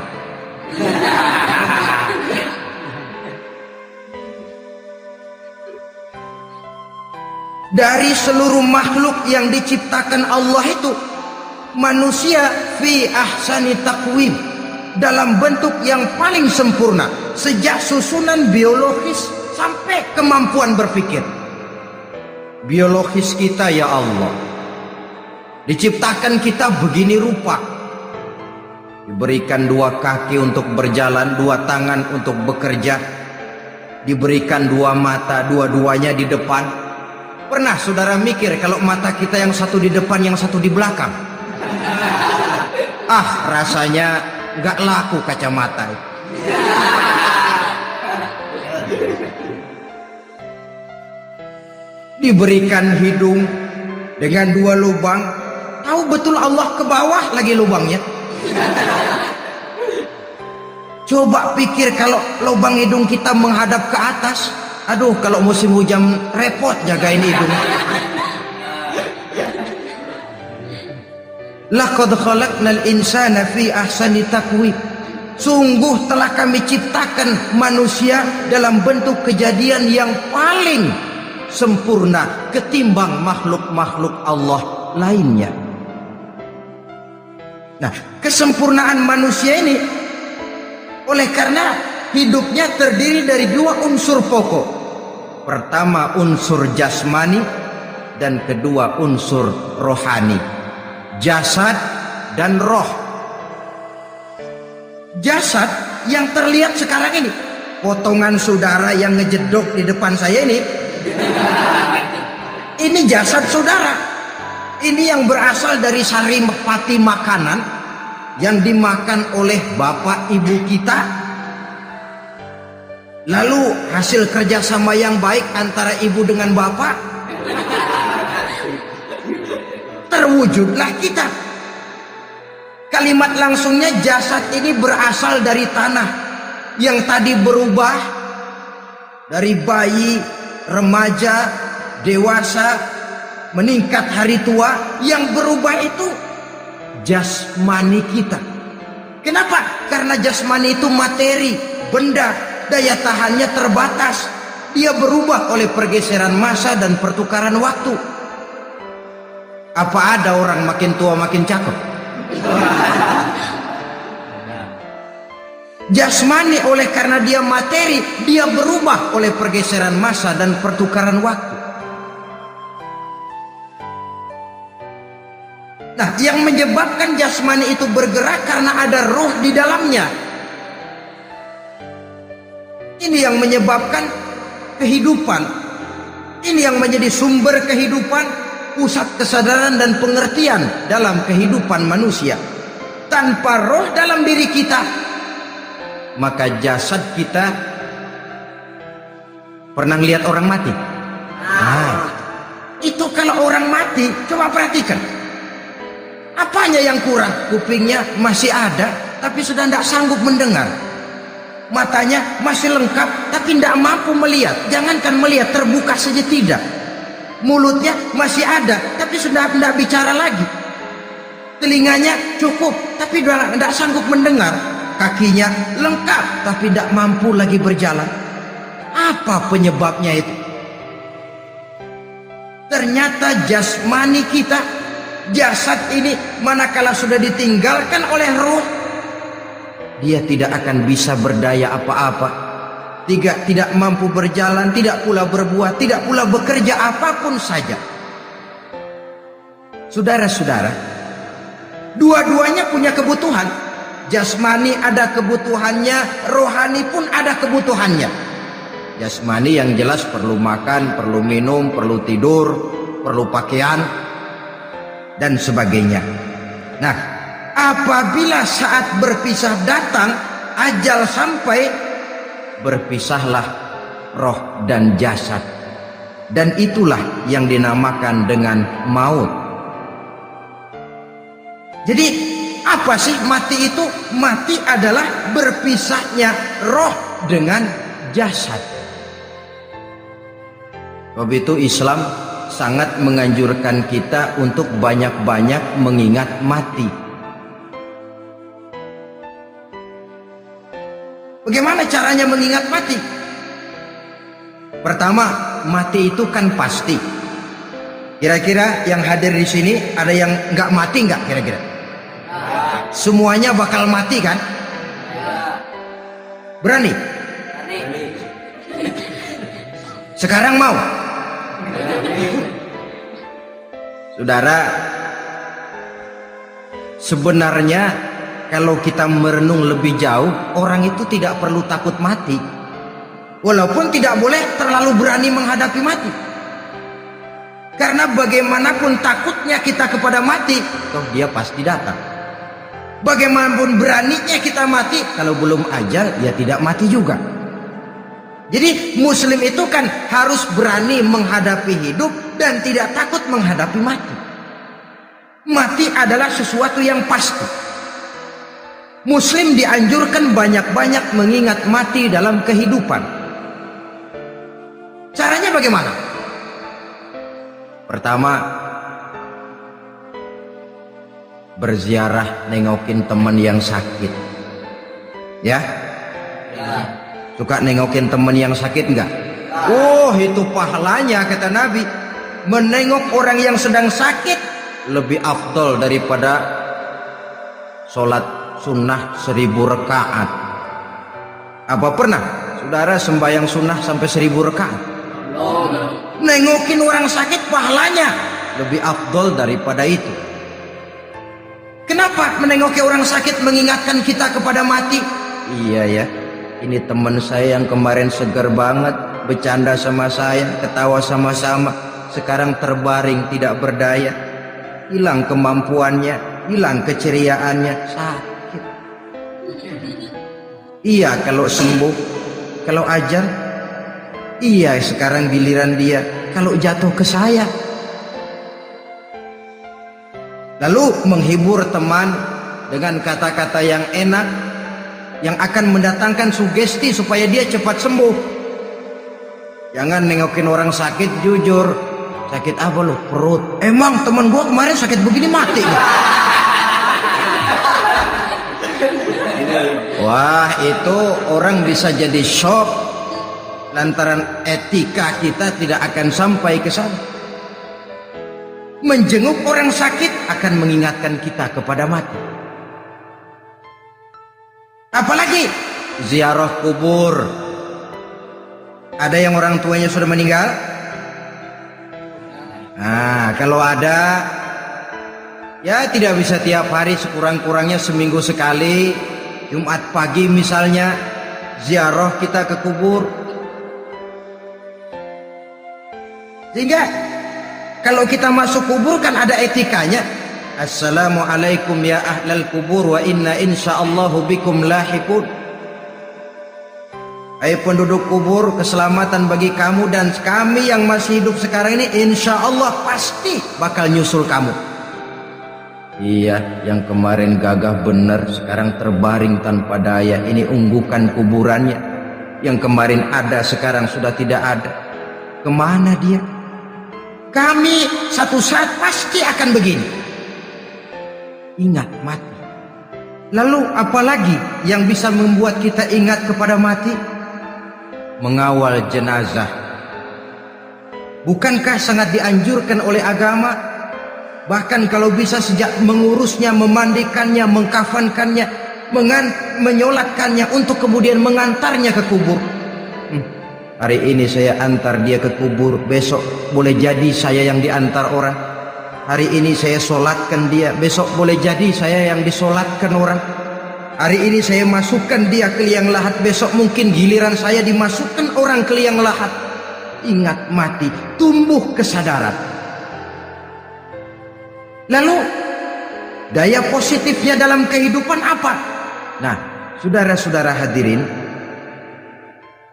Dari seluruh makhluk yang diciptakan Allah itu, manusia fi ahsani taqwim, dalam bentuk yang paling sempurna, sejak susunan biologis sampai kemampuan berpikir. Biologis kita ya Allah, diciptakan kita begini rupa, diberikan 2 kaki untuk berjalan, 2 tangan untuk bekerja, diberikan 2 mata, dua-duanya di depan. Pernah saudara mikir kalau mata kita yang satu di depan, yang satu di belakang? Rasanya nggak laku kacamata. Diberikan hidung dengan 2 lubang, tahu betul Allah ke bawah lagi lubangnya. Coba pikir kalau lubang hidung kita menghadap ke atas. Aduh, kalau musim hujan repot jagain hidung. Laqad khalaqnal insana fi ahsani taqwim. Sungguh telah kami ciptakan manusia dalam bentuk kejadian yang paling sempurna ketimbang makhluk-makhluk Allah lainnya. Nah, kesempurnaan manusia ini oleh karena hidupnya terdiri dari 2 unsur pokok. Pertama unsur jasmani dan kedua unsur rohani, jasad dan roh. Jasad yang terlihat sekarang ini, potongan saudara yang ngejedok di depan saya ini jasad saudara. Ini yang berasal dari saripati makanan yang dimakan oleh bapak ibu kita. Lalu hasil kerjasama yang baik antara ibu dengan bapak, terwujudlah kita. Kalimat langsungnya, jasad ini berasal dari tanah yang tadi berubah dari bayi, remaja, dewasa, meningkat hari tua. Yang berubah itu jasmani kita. Kenapa? Karena jasmani itu materi, benda, daya tahannya terbatas. Dia berubah oleh pergeseran masa dan pertukaran waktu. Apa ada orang makin tua makin cakep? Jasmani oleh karena dia materi, dia berubah oleh pergeseran masa dan pertukaran waktu. Nah, yang menyebabkan jasmani itu bergerak karena ada roh di dalamnya. Ini yang menyebabkan kehidupan. Ini yang menjadi sumber kehidupan, pusat kesadaran dan pengertian dalam kehidupan manusia. Tanpa roh dalam diri kita, maka jasad kita, pernah lihat orang mati? Itu kalau orang mati, coba perhatikan. Apanya yang kurang? Kupingnya masih ada, tapi sudah tidak sanggup mendengar. Matanya masih lengkap, tapi tidak mampu melihat. Jangankan melihat, terbuka saja tidak. Mulutnya masih ada, tapi sudah tidak bicara lagi. Telinganya cukup, tapi sudah tidak sanggup mendengar. Kakinya lengkap, tapi tidak mampu lagi berjalan. Apa penyebabnya itu? Ternyata jasmani kita, jasad ini, manakala sudah ditinggalkan oleh roh, dia tidak akan bisa berdaya apa-apa, tidak mampu berjalan, tidak pula berbuat, tidak pula bekerja apapun saja. Saudara-saudara, dua-duanya punya kebutuhan. Jasmani ada kebutuhannya, rohani pun ada kebutuhannya. Jasmani yang jelas perlu makan, perlu minum, perlu tidur, perlu pakaian, dan sebagainya. Nah, apabila saat berpisah datang, ajal sampai, berpisahlah roh dan jasad. Dan itulah yang dinamakan dengan maut. Jadi apa sih mati itu? Mati adalah berpisahnya roh dengan jasad. Sebab itu Islam sangat menganjurkan kita untuk banyak-banyak mengingat mati. Bagaimana caranya mengingat mati? Pertama, mati itu kan pasti. Kira-kira yang hadir di sini ada yang nggak mati nggak kira-kira? Semuanya bakal mati kan? Berani? Sekarang mau? Saudara, sebenarnya kalau kita merenung lebih jauh, orang itu tidak perlu takut mati. Walaupun tidak boleh terlalu berani menghadapi mati. Karena bagaimanapun takutnya kita kepada mati, toh dia pasti datang. Bagaimanapun beraninya kita mati, kalau belum ajal, ya tidak mati juga. Jadi muslim itu kan harus berani menghadapi hidup dan tidak takut menghadapi mati. Mati adalah sesuatu yang pasti. Muslim dianjurkan banyak-banyak mengingat mati dalam kehidupan. Caranya bagaimana? Pertama, berziarah, nengokin teman yang sakit. Ya? Suka nengokin teman yang sakit enggak? Oh, itu pahalanya kata Nabi. Menengok orang yang sedang sakit lebih afdol daripada sholat sunnah 1000 rakaat. Apa pernah saudara sembahyang sunnah sampai 1000 rakaat? Nengokin orang sakit pahalanya lebih afdol daripada itu. Kenapa menengoki orang sakit mengingatkan kita kepada mati? Iya ya, ini teman saya yang kemarin segar banget, bercanda sama saya, ketawa sama-sama, sekarang terbaring tidak berdaya, hilang kemampuannya, hilang keceriaannya, sakit. Iya kalau sembuh, kalau ajal, iya sekarang giliran dia, kalau jatuh ke saya. Lalu menghibur teman dengan kata-kata yang enak, yang akan mendatangkan sugesti supaya dia cepat sembuh. Jangan nengokin orang sakit jujur. Sakit apa lo? Perut. Emang temen gua kemarin sakit begini mati. Wah, itu orang bisa jadi shock lantaran etika kita tidak akan sampai ke sana. Menjenguk orang sakit akan mengingatkan kita kepada mati. Apalagi ziarah kubur. Ada yang orang tuanya sudah meninggal? Nah, kalau ada, ya tidak bisa tiap hari, sekurang-kurangnya seminggu sekali. Jumat pagi misalnya, ziarah kita ke kubur. Sehingga kalau kita masuk kubur kan ada etikanya. Assalamualaikum ya ahlal kubur wa inna insyaallahu bikum lahiqun. Hai penduduk kubur, keselamatan bagi kamu dan kami yang masih hidup sekarang ini insyaallah pasti bakal nyusul kamu. Iya, yang kemarin gagah benar sekarang terbaring tanpa daya. Ini unggukan kuburannya. Yang kemarin ada sekarang sudah tidak ada. Kemana dia? Kami satu saat pasti akan begini. Ingat mati. Lalu apalagi yang bisa membuat kita ingat kepada mati? Mengawal jenazah. Bukankah sangat dianjurkan oleh agama? Bahkan kalau bisa sejak mengurusnya, memandikannya, mengkafankannya, menyolatkannya untuk kemudian mengantarnya ke kubur. Hari ini saya antar dia ke kubur, besok boleh jadi saya yang diantar orang. Hari ini saya solatkan dia, besok boleh jadi saya yang disolatkan orang. Hari ini saya masukkan dia ke liang lahat, besok mungkin giliran saya dimasukkan orang ke liang lahat. Ingat mati, tumbuh kesadaran. Lalu daya positifnya dalam kehidupan apa? Nah, saudara-saudara hadirin,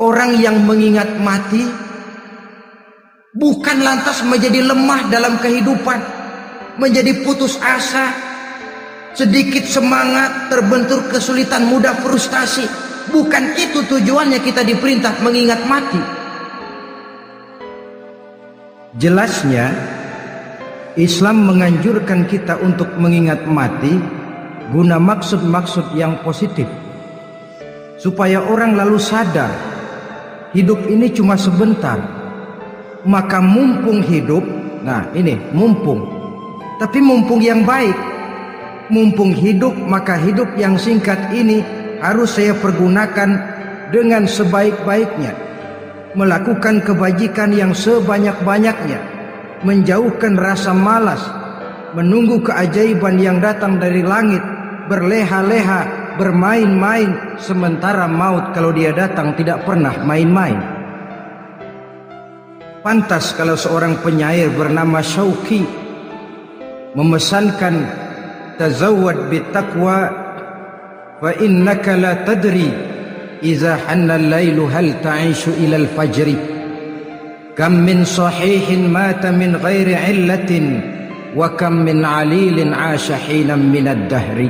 orang yang mengingat mati bukan lantas menjadi lemah dalam kehidupan, menjadi putus asa, sedikit semangat, terbentur kesulitan, mudah frustasi. Bukan itu tujuannya kita diperintah mengingat mati. Jelasnya Islam menganjurkan kita untuk mengingat mati guna maksud-maksud yang positif, supaya orang lalu sadar hidup ini cuma sebentar. Maka mumpung hidup, nah ini mumpung, tapi mumpung yang baik. Mumpung hidup, maka hidup yang singkat ini harus saya pergunakan dengan sebaik-baiknya, melakukan kebajikan yang sebanyak-banyaknya, menjauhkan rasa malas, menunggu keajaiban yang datang dari langit, berleha-leha, bermain-main, sementara maut kalau dia datang tidak pernah main-main. Pantas kalau seorang penyair bernama Syauqi memesankan, tazawwad bittaqwa fa innaka la tadri iza hanna al-lailu hal ta'ishu ila al-fajri. Kam min sahihin mata min ghairi illatin wa kam min alilin 'asha hinan min ad-dahri.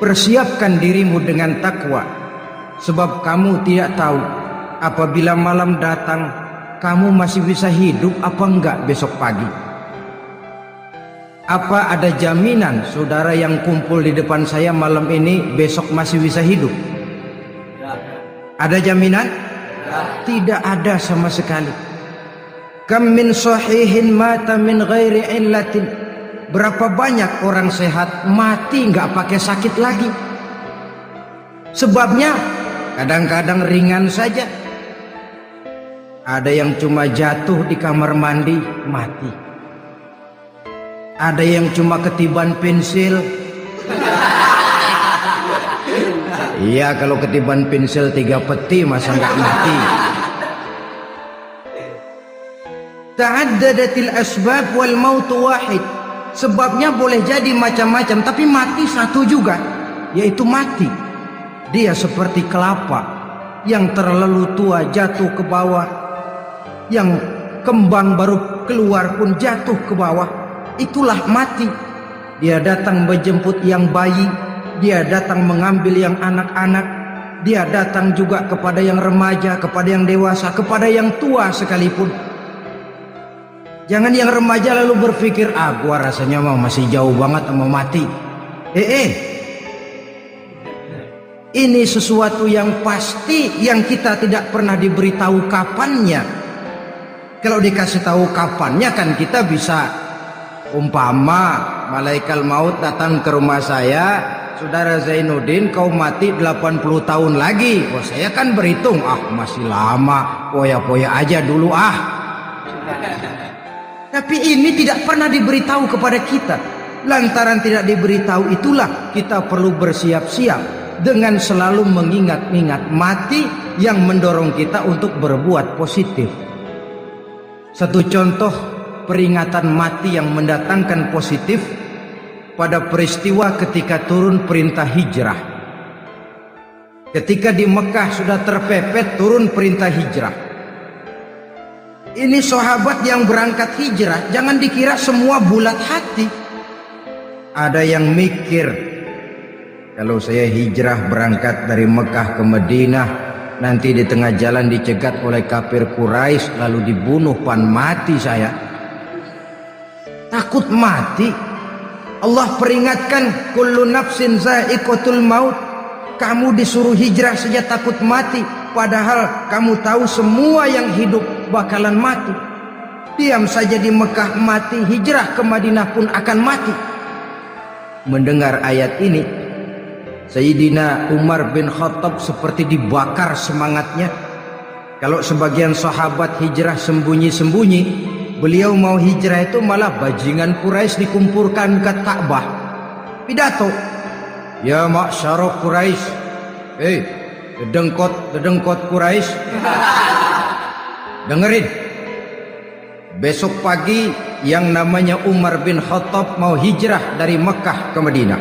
Persiapkan dirimu dengan takwa, sebab kamu tidak tahu apabila malam datang kamu masih bisa hidup apa enggak besok pagi. Apa ada jaminan saudara yang kumpul di depan saya malam ini besok masih bisa hidup? Ada jaminan? Tidak ada sama sekali. Kam min sahihin mata min ghairi illatin. Berapa banyak orang sehat mati nggak pakai sakit lagi. Sebabnya kadang-kadang ringan saja. Ada yang cuma jatuh di kamar mandi mati. Ada yang cuma ketiban pensil. Iya, kalau ketiban pensil 3 peti masa nggak mati. Ta'addadatil asbab wal mautu wahid. Sebabnya boleh jadi macam-macam, tapi mati satu juga, yaitu mati. Dia seperti kelapa yang terlalu tua jatuh ke bawah, yang kembang baru keluar pun jatuh ke bawah. Itulah mati. Dia datang menjemput yang bayi, dia datang mengambil yang anak-anak, dia datang juga kepada yang remaja, kepada yang dewasa, kepada yang tua sekalipun. Jangan yang remaja lalu berpikir, gua rasanya masih jauh banget sama mati. Ini sesuatu yang pasti yang kita tidak pernah diberitahu kapannya. Kalau dikasih tahu kapannya kan kita bisa, umpama malaikat maut datang ke rumah saya, saudara Zainuddin kau mati 80 tahun lagi. Wah, saya kan berhitung, masih lama, poya-poya aja dulu . Tapi ini tidak pernah diberitahu kepada kita. Lantaran tidak diberitahu itulah kita perlu bersiap-siap dengan selalu mengingat-ingat mati yang mendorong kita untuk berbuat positif. Satu contoh peringatan mati yang mendatangkan positif pada peristiwa ketika turun perintah hijrah. Ketika di Mekah sudah terpepet turun perintah hijrah. Ini sahabat yang berangkat hijrah, jangan dikira semua bulat hati. Ada yang mikir, kalau saya hijrah berangkat dari Mekah ke Madinah, nanti di tengah jalan dicegat oleh kafir Quraisy lalu dibunuh, pan mati saya. Takut mati. Allah peringatkan, kullu nafsin za'iqatul maut. Kamu disuruh hijrah saja takut mati, padahal kamu tahu semua yang hidup bakalan mati. Diam saja di Mekah mati, hijrah ke Madinah pun akan mati. Mendengar ayat ini, Sayyidina Umar bin Khattab seperti dibakar semangatnya. Kalau sebagian sahabat hijrah sembunyi-sembunyi, beliau mau hijrah itu malah bajingan Quraisy dikumpulkan ke Ka'bah. Pidato, ya ma'syara Quraisy, dedengkot Quraisy, dengerin. Besok pagi yang namanya Umar bin Khattab mau hijrah dari Mekah ke Madinah.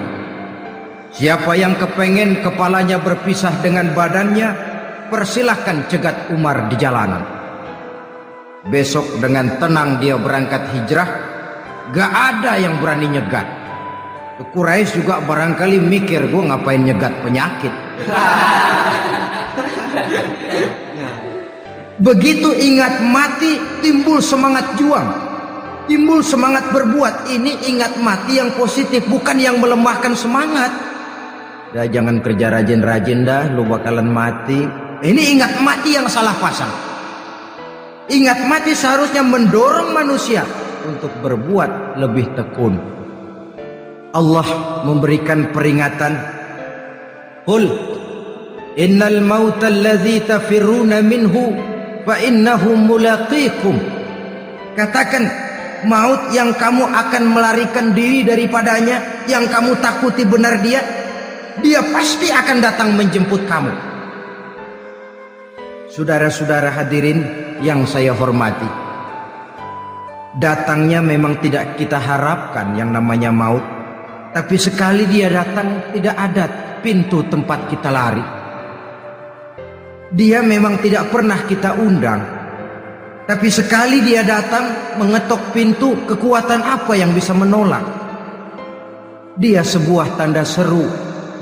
Siapa yang kepengen kepalanya berpisah dengan badannya, persilahkan cegat Umar di jalanan. Besok dengan tenang dia berangkat hijrah, gak ada yang berani nyegat. Quraisy juga barangkali mikir, gue ngapain nyegat penyakit. Begitu ingat mati, timbul semangat juang, timbul semangat berbuat. Ini ingat mati yang positif, bukan yang melemahkan semangat. Dah jangan kerja rajin-rajin dah, lu bakalan mati. Ini ingat mati yang salah pasang. Ingat mati seharusnya mendorong manusia untuk berbuat lebih tekun. Allah memberikan peringatan, qul innal mauta allazi tafirruna minhu fa innahu mulaqikum. Katakan, maut yang kamu akan melarikan diri daripadanya, yang kamu takuti benar dia pasti akan datang menjemput kamu. Saudara-saudara hadirin yang saya hormati, datangnya memang tidak kita harapkan yang namanya maut, tapi sekali dia datang tidak ada pintu tempat kita lari. Dia memang tidak pernah kita undang, tapi sekali dia datang mengetok pintu, kekuatan apa yang bisa menolak? Dia sebuah tanda seru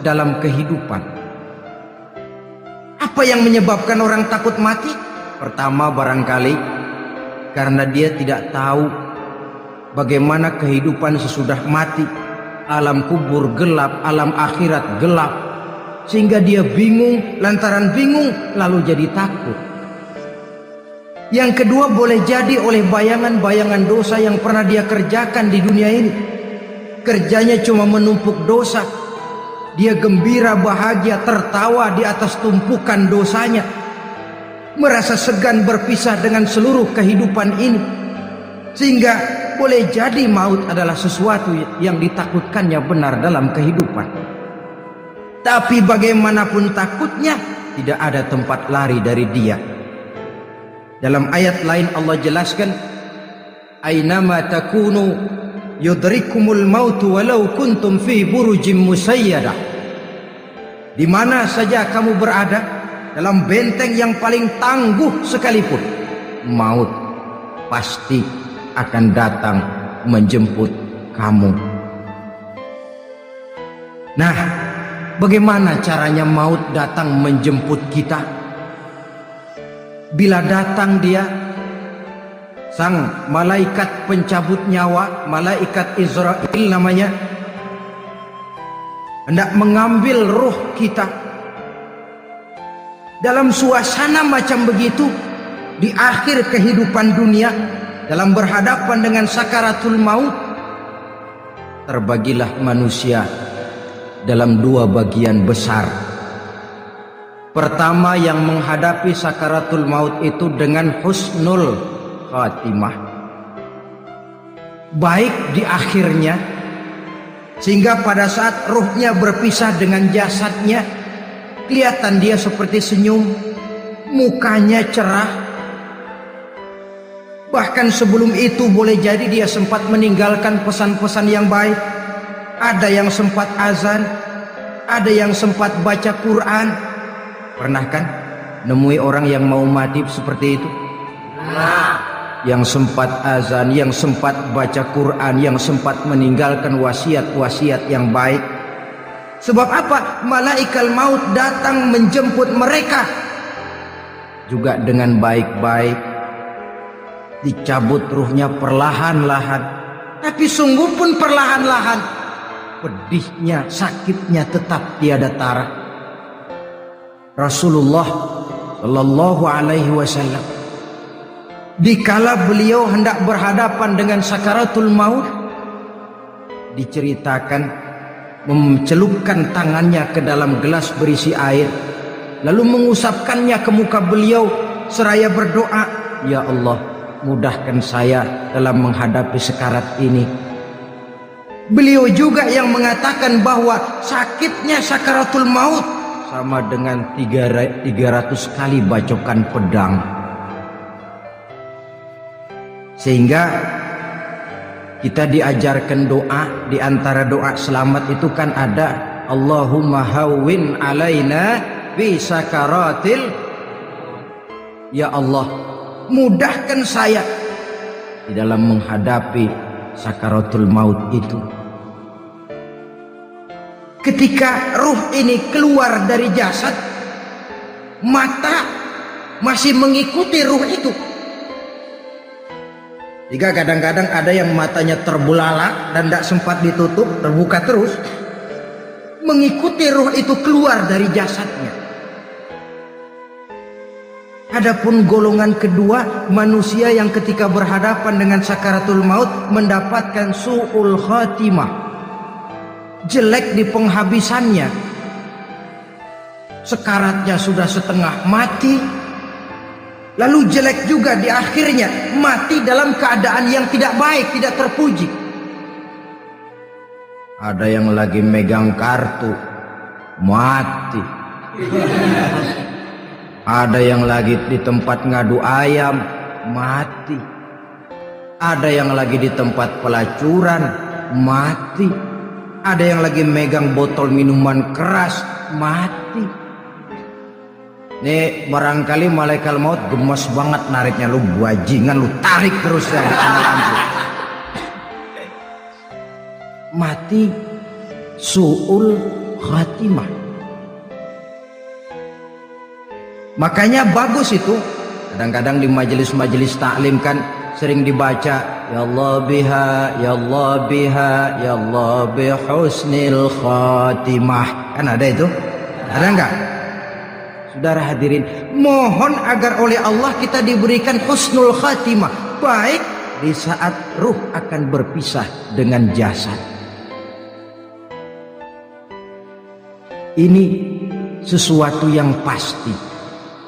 dalam kehidupan. Apa yang menyebabkan orang takut mati? Pertama barangkali karena dia tidak tahu bagaimana kehidupan sesudah mati. Alam kubur gelap, alam akhirat gelap, sehingga dia bingung. Lantaran bingung lalu jadi takut. Yang kedua boleh jadi oleh bayangan-bayangan dosa yang pernah dia kerjakan di dunia ini. Kerjanya cuma menumpuk dosa. Dia gembira, bahagia, tertawa di atas tumpukan dosanya, merasa segan berpisah dengan seluruh kehidupan ini. Sehingga boleh jadi maut adalah sesuatu yang ditakutkannya benar dalam kehidupan. Tapi bagaimanapun takutnya, tidak ada tempat lari dari dia. Dalam ayat lain Allah jelaskan, ainama takunu yudrikumul mautu walau kuntum fi burujim musayyadah. Di mana saja kamu berada, dalam benteng yang paling tangguh sekalipun, maut pasti akan datang menjemput kamu. Nah, bagaimana caranya maut datang menjemput kita? Bila datang dia, sang malaikat pencabut nyawa, malaikat Israel namanya, hendak mengambil ruh kita. Dalam suasana macam begitu, di akhir kehidupan dunia, dalam berhadapan dengan sakaratul maut, terbagilah manusia dalam dua bagian besar. Pertama, yang menghadapi sakaratul maut itu dengan husnul khatimah, baik di akhirnya, sehingga pada saat ruhnya berpisah dengan jasadnya, kelihatan dia seperti senyum, mukanya cerah. Bahkan sebelum itu boleh jadi dia sempat meninggalkan pesan-pesan yang baik. Ada yang sempat azan, ada yang sempat baca Quran. Pernah kan nemui orang yang mau mati seperti itu? Yang sempat azan, yang sempat baca Quran, yang sempat meninggalkan wasiat-wasiat yang baik. Sebab apa? Malaikat maut datang menjemput mereka juga dengan baik-baik. Dicabut ruhnya perlahan-lahan, tapi sungguh pun perlahan-lahan. Pedihnya, sakitnya tetap tiada tara. Rasulullah Shallallahu Alaihi Wasallam, dikala beliau hendak berhadapan dengan sakaratul maut, diceritakan mencelupkan tangannya ke dalam gelas berisi air, lalu mengusapkannya ke muka beliau seraya berdoa, "Ya Allah, mudahkan saya dalam menghadapi sekarat ini." Beliau juga yang mengatakan bahwa sakitnya sakaratul maut sama dengan 300 kali bacokan pedang. Sehingga kita diajarkan doa. Di antara doa selamat itu kan ada Allahumma hawwin alaina bi sakaratil. Ya Allah, mudahkan saya di dalam menghadapi sakaratul maut itu. Ketika ruh ini keluar dari jasad, mata masih mengikuti ruh itu. Jika kadang-kadang ada yang matanya terbelalak dan tidak sempat ditutup, terbuka terus, mengikuti ruh itu keluar dari jasadnya. Adapun golongan kedua, manusia yang ketika berhadapan dengan sakaratul maut mendapatkan su'ul khatimah, jelek di penghabisannya. Sekaratnya sudah setengah mati, lalu jelek juga di akhirnya, mati dalam keadaan yang tidak baik, tidak terpuji. Ada yang lagi megang kartu, mati. Ada yang lagi di tempat ngadu ayam, mati. Ada yang lagi di tempat pelacuran, mati. Ada yang lagi megang botol minuman keras, mati. Nih barangkali malaikat maut gemes banget nariknya, lu bajingan, lu tarik terus ya. Mati su'ul khatimah. Makanya bagus itu. Kadang-kadang di majelis-majelis taklim kan sering dibaca, ya Allah biha, ya Allah biha, ya Allah bihusnil khatimah. Kan ada itu? Ada enggak? Saudara hadirin, mohon agar oleh Allah kita diberikan husnul khatimah, baik di saat ruh akan berpisah dengan jasad. Ini sesuatu yang pasti.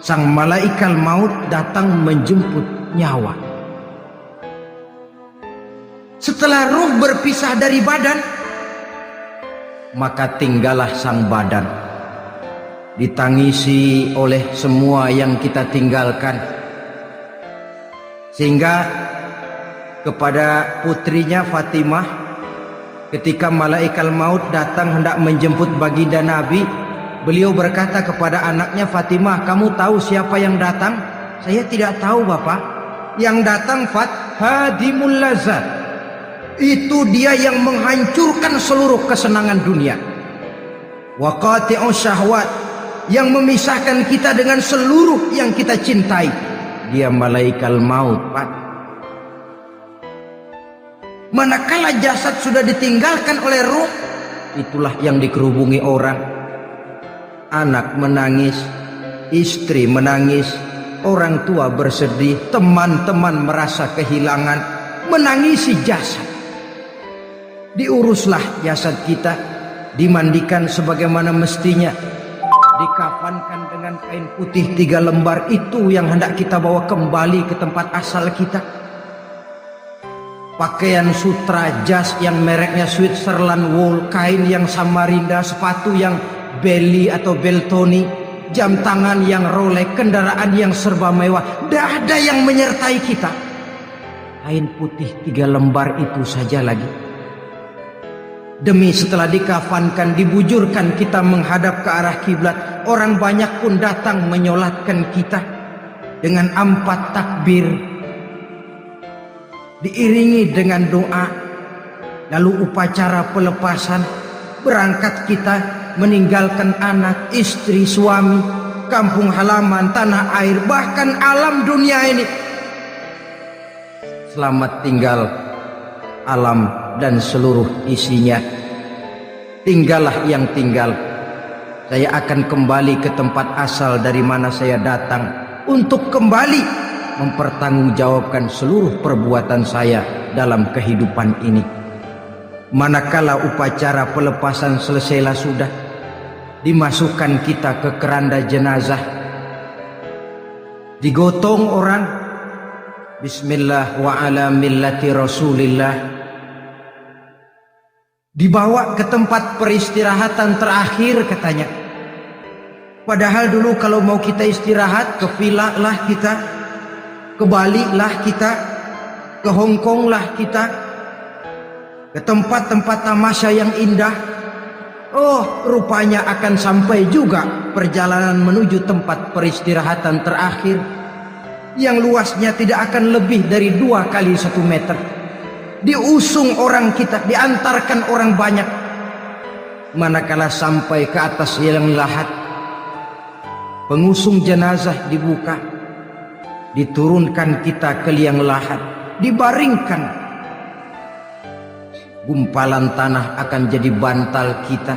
Sang malaikat maut datang menjemput nyawa. Setelah ruh berpisah dari badan, maka tinggallah sang badan, ditangisi oleh semua yang kita tinggalkan. Sehingga kepada putrinya Fatimah, ketika malaikat maut datang hendak menjemput baginda Nabi, beliau berkata kepada anaknya, Fatimah, kamu tahu siapa yang datang? Saya tidak tahu, Bapak. Yang datang hadimul lazat. Itu dia yang menghancurkan seluruh kesenangan dunia. Wa qati'us syahwat, yang memisahkan kita dengan seluruh yang kita cintai. Dia malaikat maut, Pak. Manakala jasad sudah ditinggalkan oleh ruh, itulah yang dikerubungi orang. Anak menangis, istri menangis, orang tua bersedih, teman-teman merasa kehilangan, menangisi jasad. Diuruslah jasad kita, dimandikan sebagaimana mestinya, dikafankan dengan kain putih 3 lembar, itu yang hendak kita bawa kembali ke tempat asal kita. Pakaian sutra jas yang mereknya Switzerland wool, kain yang Samarinda, sepatu yang Belly atau Beltoni, jam tangan yang Rolex, kendaraan yang serba mewah, tidak ada yang menyertai kita. kain putih 3 lembar itu saja lagi. Demi setelah dikafankan, dibujurkan kita menghadap ke arah kiblat, orang banyak pun datang menyolatkan kita dengan 4 takbir, diiringi dengan doa. Lalu upacara pelepasan, berangkat kita meninggalkan anak, istri, suami, kampung halaman, tanah air, bahkan alam dunia ini. Selamat tinggal alam dan seluruh isinya. Tinggallah yang tinggal. Saya akan kembali ke tempat asal dari mana saya datang, untuk kembali mempertanggungjawabkan seluruh perbuatan saya dalam kehidupan ini. Manakala upacara pelepasan selesailah sudah, dimasukkan kita ke keranda jenazah, digotong orang, bismillah wa ala millati rasulillah, dibawa ke tempat peristirahatan terakhir katanya. Padahal dulu kalau mau kita istirahat, ke villa lah kita, ke Bali lah kita, ke Hong Kong lah kita, ke tempat-tempat tamasya yang indah. Oh, rupanya akan sampai juga perjalanan menuju tempat peristirahatan terakhir yang luasnya tidak akan lebih dari 2 kali 1 meter. Diusung orang kita, diantarkan orang banyak. Manakala sampai ke atas liang lahat, pengusung jenazah dibuka, diturunkan kita ke liang lahat, dibaringkan. Gumpalan tanah akan jadi bantal kita.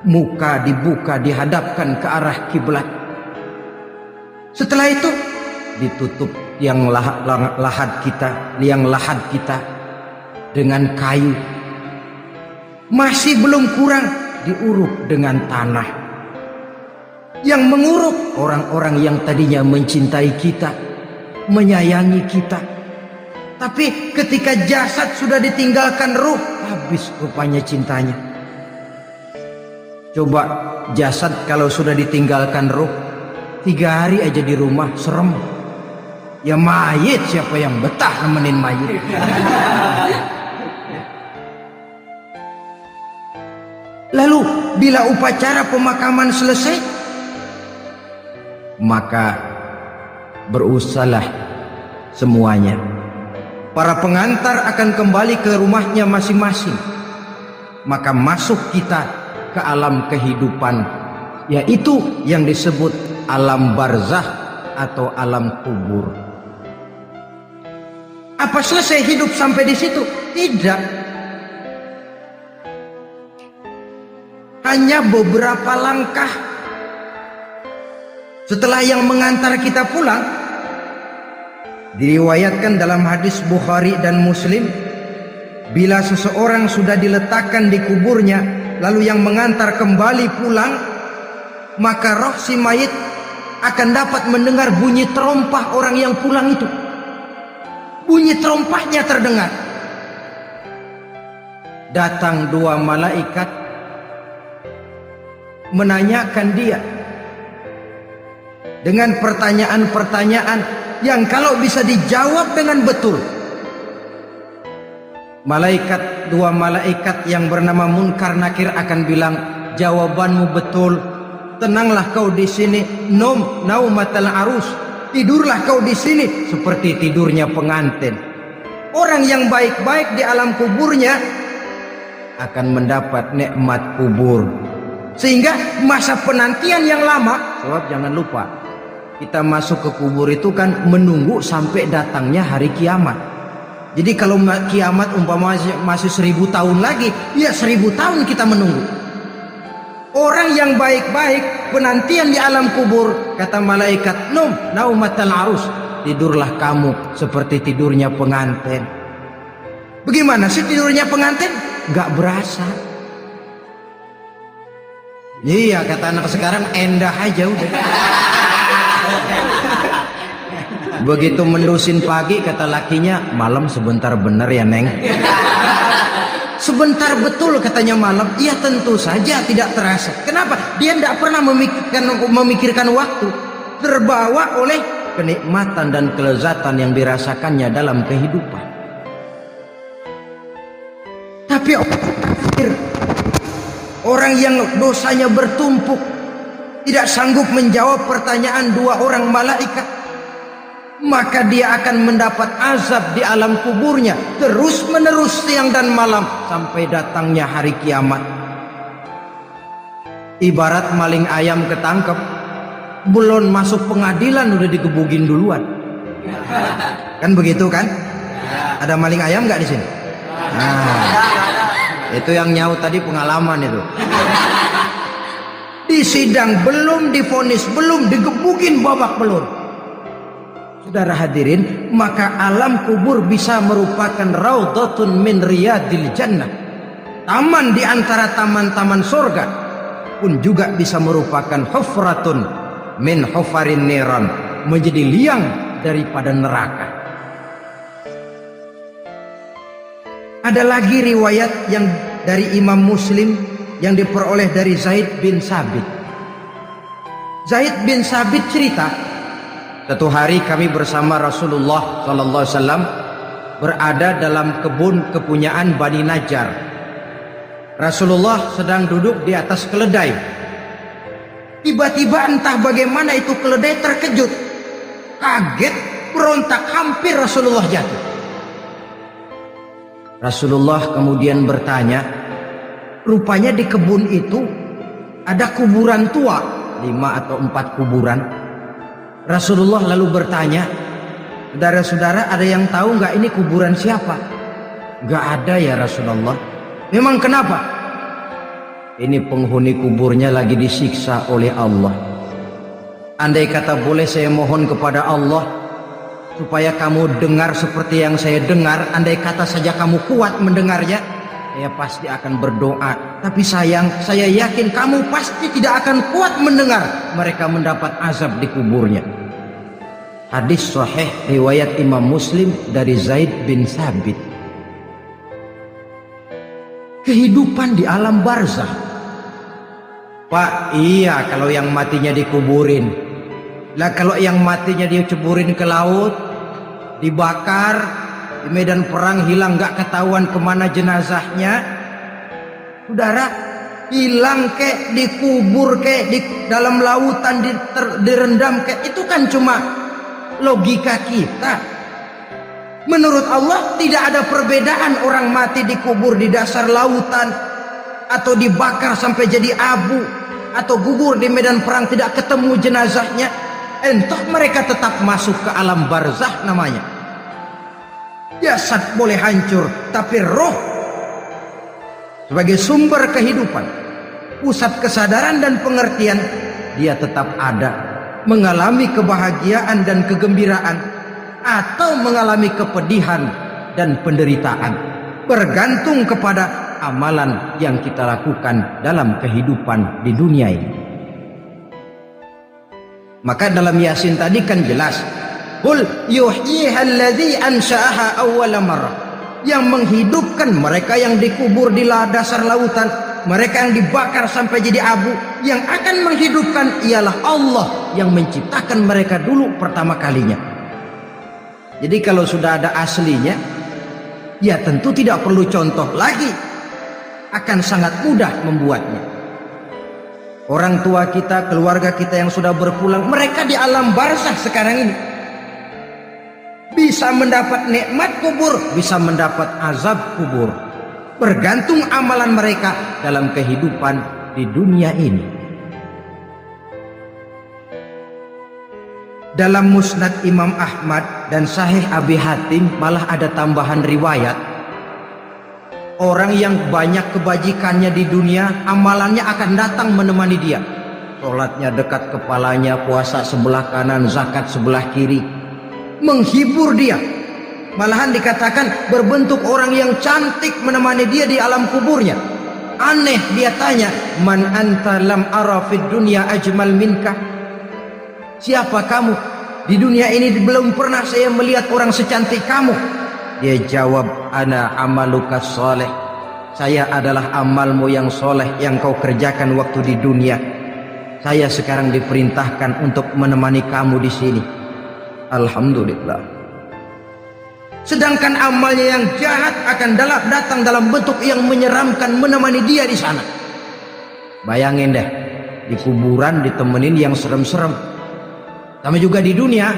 Muka dibuka, dihadapkan ke arah kiblat. Setelah itu ditutup liang lahat kita dengan kayu. Masih belum kurang, diuruk dengan tanah. Yang menguruk orang-orang yang tadinya mencintai kita, menyayangi kita. Tapi ketika jasad sudah ditinggalkan ruh, habis rupanya cintanya. Coba jasad kalau sudah ditinggalkan ruh, 3 hari aja di rumah, serem. Ya mayit, siapa yang betah nemenin mayit? Lalu bila upacara pemakaman selesai, maka berusahalah semuanya. Para pengantar akan kembali ke rumahnya masing-masing. Maka masuk kita ke alam kehidupan, yaitu yang disebut alam barzakh atau alam kubur. Apa selesai hidup sampai di situ? Tidak. Hanya beberapa langkah setelah yang mengantar kita pulang. Diriwayatkan dalam hadis Bukhari dan Muslim, bila seseorang sudah diletakkan di kuburnya, lalu yang mengantar kembali pulang, maka roh si mayit akan dapat mendengar bunyi terompah orang yang pulang itu. Bunyi terompahnya terdengar. Datang 2 malaikat menanyakan dia dengan pertanyaan-pertanyaan yang kalau bisa dijawab dengan betul. 2 malaikat yang bernama Munkar Nakir akan bilang, jawabanmu betul, tenanglah kau di sini, naumatal arus, tidurlah kau di sini seperti tidurnya pengantin. Orang yang baik-baik di alam kuburnya akan mendapat nikmat kubur, sehingga masa penantian yang lama. Sebab jangan lupa, kita masuk ke kubur itu kan menunggu sampai datangnya hari kiamat. Jadi kalau kiamat umpama masih 1000 tahun lagi, ya 1000 tahun kita menunggu. Orang yang baik-baik penantian di alam kubur, kata malaikat, naumatal arus, tidurlah kamu seperti tidurnya pengantin. Bagaimana sih tidurnya pengantin? Gak berasa. Iya, kata anak sekarang, endah aja udah. Begitu mendusin pagi, kata lakinya, malam sebentar bener ya Neng. Sebentar betul katanya malam. Iya tentu saja tidak terasa. Kenapa? Dia tidak pernah memikirkan waktu. Terbawa oleh kenikmatan dan kelezatan yang dirasakannya dalam kehidupan. Tapi orang kafir, orang yang dosanya bertumpuk, tidak sanggup menjawab pertanyaan dua orang malaikat, maka dia akan mendapat azab di alam kuburnya terus menerus siang dan malam sampai datangnya hari kiamat. Ibarat maling ayam ketangkep, belum masuk pengadilan udah digebugin duluan. Kan begitu kan? Ada maling ayam nggak di sini? Nah, itu yang nyaut tadi pengalaman itu. Di sidang belum divonis, belum digebugin babak belur. Saudara hadirin, maka alam kubur bisa merupakan raudhatun min riyadil jannah, taman di antara taman-taman surga, pun juga bisa merupakan hufratun min hufarin niran, menjadi liang daripada neraka. Ada lagi riwayat yang dari Imam Muslim yang diperoleh dari Zaid bin Sabit. Zaid bin Sabit cerita, satu hari kami bersama Rasulullah SAW berada dalam kebun kepunyaan Bani Najjar. Rasulullah sedang duduk di atas keledai. Tiba-tiba entah bagaimana itu keledai terkejut, kaget, berontak, hampir Rasulullah jatuh. Rasulullah kemudian bertanya, rupanya di kebun itu ada kuburan tua, 5 atau 4 kuburan. Rasulullah lalu bertanya, saudara-saudara ada yang tahu nggak ini kuburan siapa? Nggak ada ya Rasulullah. Memang kenapa? Ini penghuni kuburnya lagi disiksa oleh Allah. Andai kata boleh saya mohon kepada Allah supaya kamu dengar seperti yang saya dengar, andai kata saja kamu kuat mendengarnya, saya pasti akan berdoa. Tapi sayang, saya yakin kamu pasti tidak akan kuat mendengar mereka mendapat azab di kuburnya. Hadis sahih riwayat Imam Muslim dari Zaid bin Sabit. Kehidupan di alam barzakh. Pak, iya kalau yang matinya dikuburin. Lah kalau yang matinya dia ceburin ke laut, dibakar, di medan perang hilang gak ketahuan kemana jenazahnya. Saudara, hilang kek, dikubur kek, di dalam lautan direndam kek, itu kan cuma logika kita. Menurut Allah tidak ada perbedaan orang mati dikubur di dasar lautan, atau dibakar sampai jadi abu, atau gugur di medan perang tidak ketemu jenazahnya. Entah mereka tetap masuk ke alam barzakh namanya. Jasad boleh hancur, tapi roh sebagai sumber kehidupan, pusat kesadaran dan pengertian, dia tetap ada, mengalami kebahagiaan dan kegembiraan, atau mengalami kepedihan dan penderitaan, bergantung kepada amalan yang kita lakukan dalam kehidupan di dunia ini. Maka dalam Yasin tadi kan jelas, qul yuhyihal ansha'aha awwala marrah, yang menghidupkan mereka yang dikubur di dasar lautan, mereka yang dibakar sampai jadi abu, yang akan menghidupkan ialah Allah yang menciptakan mereka dulu pertama kalinya. Jadi kalau sudah ada aslinya, ya tentu tidak perlu contoh lagi, akan sangat mudah membuatnya. Orang tua kita, keluarga kita yang sudah berpulang, mereka di alam barzakh sekarang ini bisa mendapat nikmat kubur, bisa mendapat azab kubur, bergantung amalan mereka dalam kehidupan di dunia ini. Dalam Musnad Imam Ahmad dan Sahih Abi Hatim malah ada tambahan riwayat, orang yang banyak kebajikannya di dunia, amalannya akan datang menemani dia. Sholatnya dekat kepalanya, puasa sebelah kanan, zakat sebelah kiri, menghibur dia. Malahan dikatakan berbentuk orang yang cantik menemani dia di alam kuburnya. Aneh, dia tanya, man anta lam ara fid dunya ajmal minka. Siapa kamu? Di dunia ini belum pernah saya melihat orang secantik kamu. Dia jawab, ana amaluka soleh. Saya adalah amalmu yang soleh yang kau kerjakan waktu di dunia. Saya sekarang diperintahkan untuk menemani kamu di sini. Alhamdulillah. Sedangkan amalnya yang jahat akan datang dalam bentuk yang menyeramkan menemani dia di sana. Bayangin deh, di kuburan ditemenin yang serem-serem. Sama juga di dunia.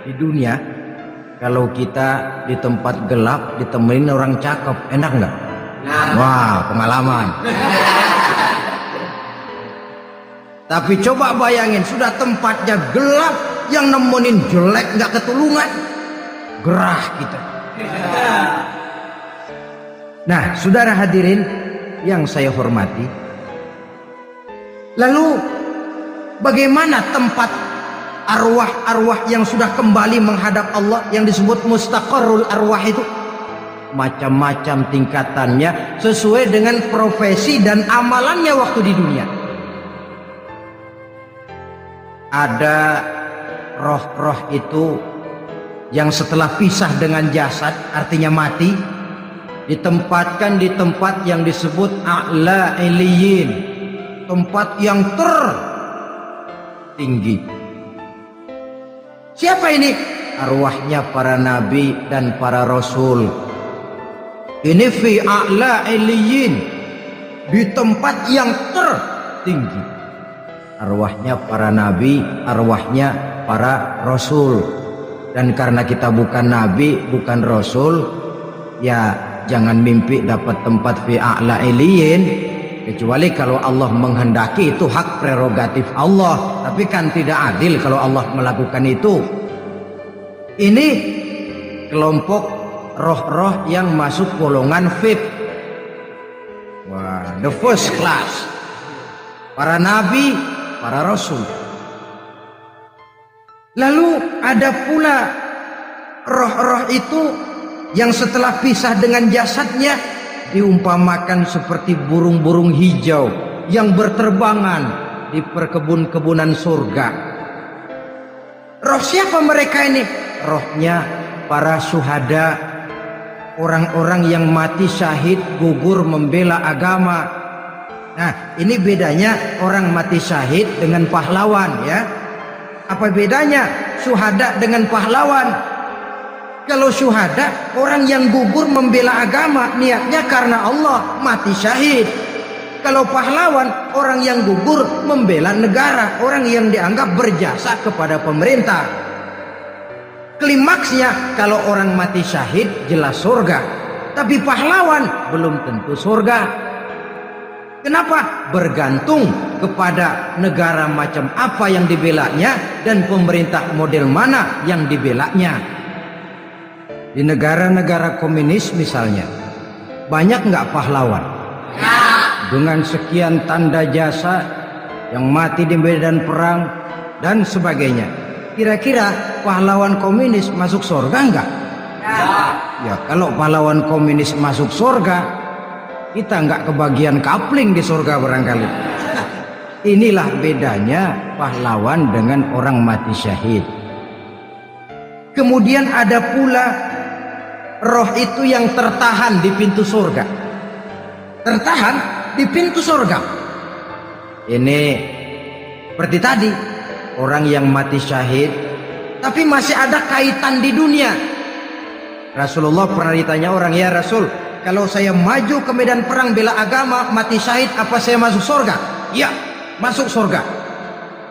Di dunia, kalau kita di tempat gelap ditemenin orang cakep, enak nggak? Wah, pengalaman. Tapi coba bayangin, sudah tempatnya gelap, yang nemenin jelek nggak ketulungan, gerah kita. Nah, saudara hadirin yang saya hormati, lalu bagaimana tempat arwah-arwah yang sudah kembali menghadap Allah yang disebut mustaqarrul arwah itu? Macam-macam tingkatannya sesuai dengan profesi dan amalannya waktu di dunia. Ada roh-roh itu yang setelah pisah dengan jasad, artinya mati, ditempatkan di tempat yang disebut a'la iliyin, tempat yang tertinggi. Siapa ini? Arwahnya para nabi dan para rasul. Ini fi a'la iliyin, di tempat yang tertinggi. Arwahnya para nabi, arwahnya para rasul. Dan karena kita bukan nabi, bukan rasul, ya jangan mimpi dapat tempat fi a'la iliyin, kecuali kalau Allah menghendaki. Itu hak prerogatif Allah, tapi kan tidak adil kalau Allah melakukan itu. Ini kelompok roh-roh yang masuk golongan VIP. Wah, the first class. Para nabi, para rasul. Lalu ada pula roh-roh itu yang setelah pisah dengan jasadnya diumpamakan seperti burung-burung hijau yang berterbangan di perkebun-kebunan surga. Roh siapa mereka ini? Rohnya para syuhada, orang-orang yang mati syahid gugur membela agama. Nah, ini bedanya orang mati syahid dengan pahlawan, ya. Apa bedanya syuhada dengan pahlawan? Kalau syuhada, orang yang gugur membela agama, niatnya karena Allah, mati syahid. Kalau pahlawan, orang yang gugur membela negara, orang yang dianggap berjasa kepada pemerintah. Klimaksnya, kalau orang mati syahid jelas surga, tapi pahlawan belum tentu surga. Kenapa? Bergantung kepada negara macam apa yang dibelanya dan pemerintah model mana yang dibelanya. Di negara-negara komunis misalnya, banyak nggak pahlawan? Dengan sekian tanda jasa yang mati di medan perang dan sebagainya. Kira-kira pahlawan komunis masuk surga enggak? Ya, kalau pahlawan komunis masuk surga, kita enggak kebagian kapling di surga barangkali. Inilah bedanya pahlawan dengan orang mati syahid. Kemudian ada pula roh itu yang tertahan di pintu surga. Tertahan di pintu surga. Ini seperti tadi, orang yang mati syahid tapi masih ada kaitan di dunia. Rasulullah pernah ditanya orang, ya Rasul, kalau saya maju ke medan perang bela agama, mati syahid, apa saya masuk surga? Ya, masuk surga.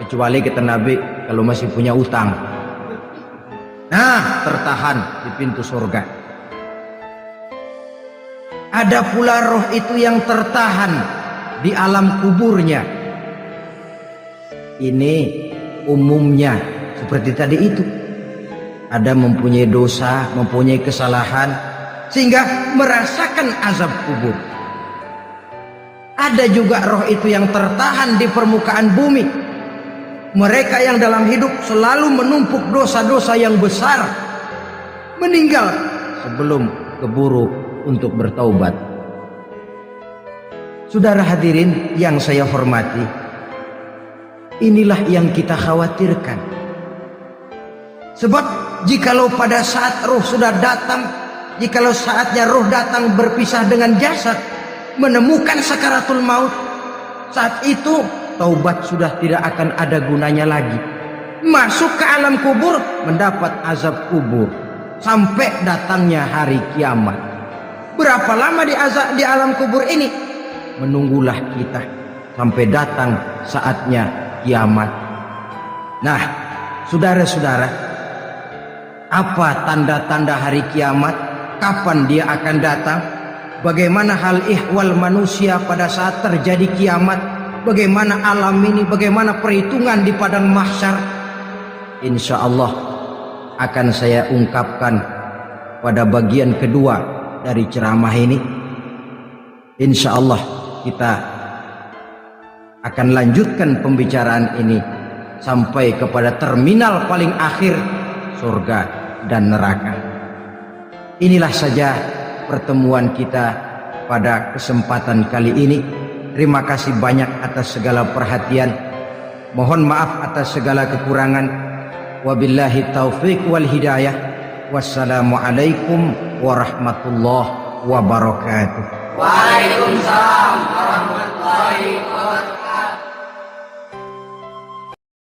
Kecuali kata Nabi, kalau masih punya utang. Nah, tertahan di pintu surga. Ada pula roh itu yang tertahan di alam kuburnya. Ini umumnya seperti tadi itu. Ada mempunyai dosa, mempunyai kesalahan, sehingga merasakan azab kubur. Ada juga roh itu yang tertahan di permukaan bumi. Mereka yang dalam hidup selalu menumpuk dosa-dosa yang besar, meninggal sebelum keburu untuk bertaubat. Saudara hadirin yang saya hormati, inilah yang kita khawatirkan. Sebab jikalau pada saat roh sudah datang, jikalau saatnya roh datang berpisah dengan jasad, menemukan sakaratul maut, saat itu taubat sudah tidak akan ada gunanya lagi. masuk ke alam kubur, mendapat azab kubur sampai datangnya hari kiamat. Berapa lama di alam kubur ini? Menunggulah kita sampai datang saatnya kiamat. Nah, saudara-saudara, apa tanda-tanda hari kiamat? Kapan dia akan datang? Bagaimana hal ihwal manusia pada saat terjadi kiamat? Bagaimana alam ini? Bagaimana perhitungan di padang mahsyar? Insya Allah akan saya ungkapkan pada bagian kedua dari ceramah ini. Insya Allah kita akan lanjutkan pembicaraan ini sampai kepada terminal paling akhir, surga dan neraka. Inilah saja pertemuan kita pada kesempatan kali ini. Terima kasih banyak atas segala perhatian. Mohon maaf atas segala kekurangan. Wabillahi taufiq wal hidayah. Wassalamualaikum warahmatullahi wabarakatuh. Waalaikumsalam warahmatullahi wabarakatuh.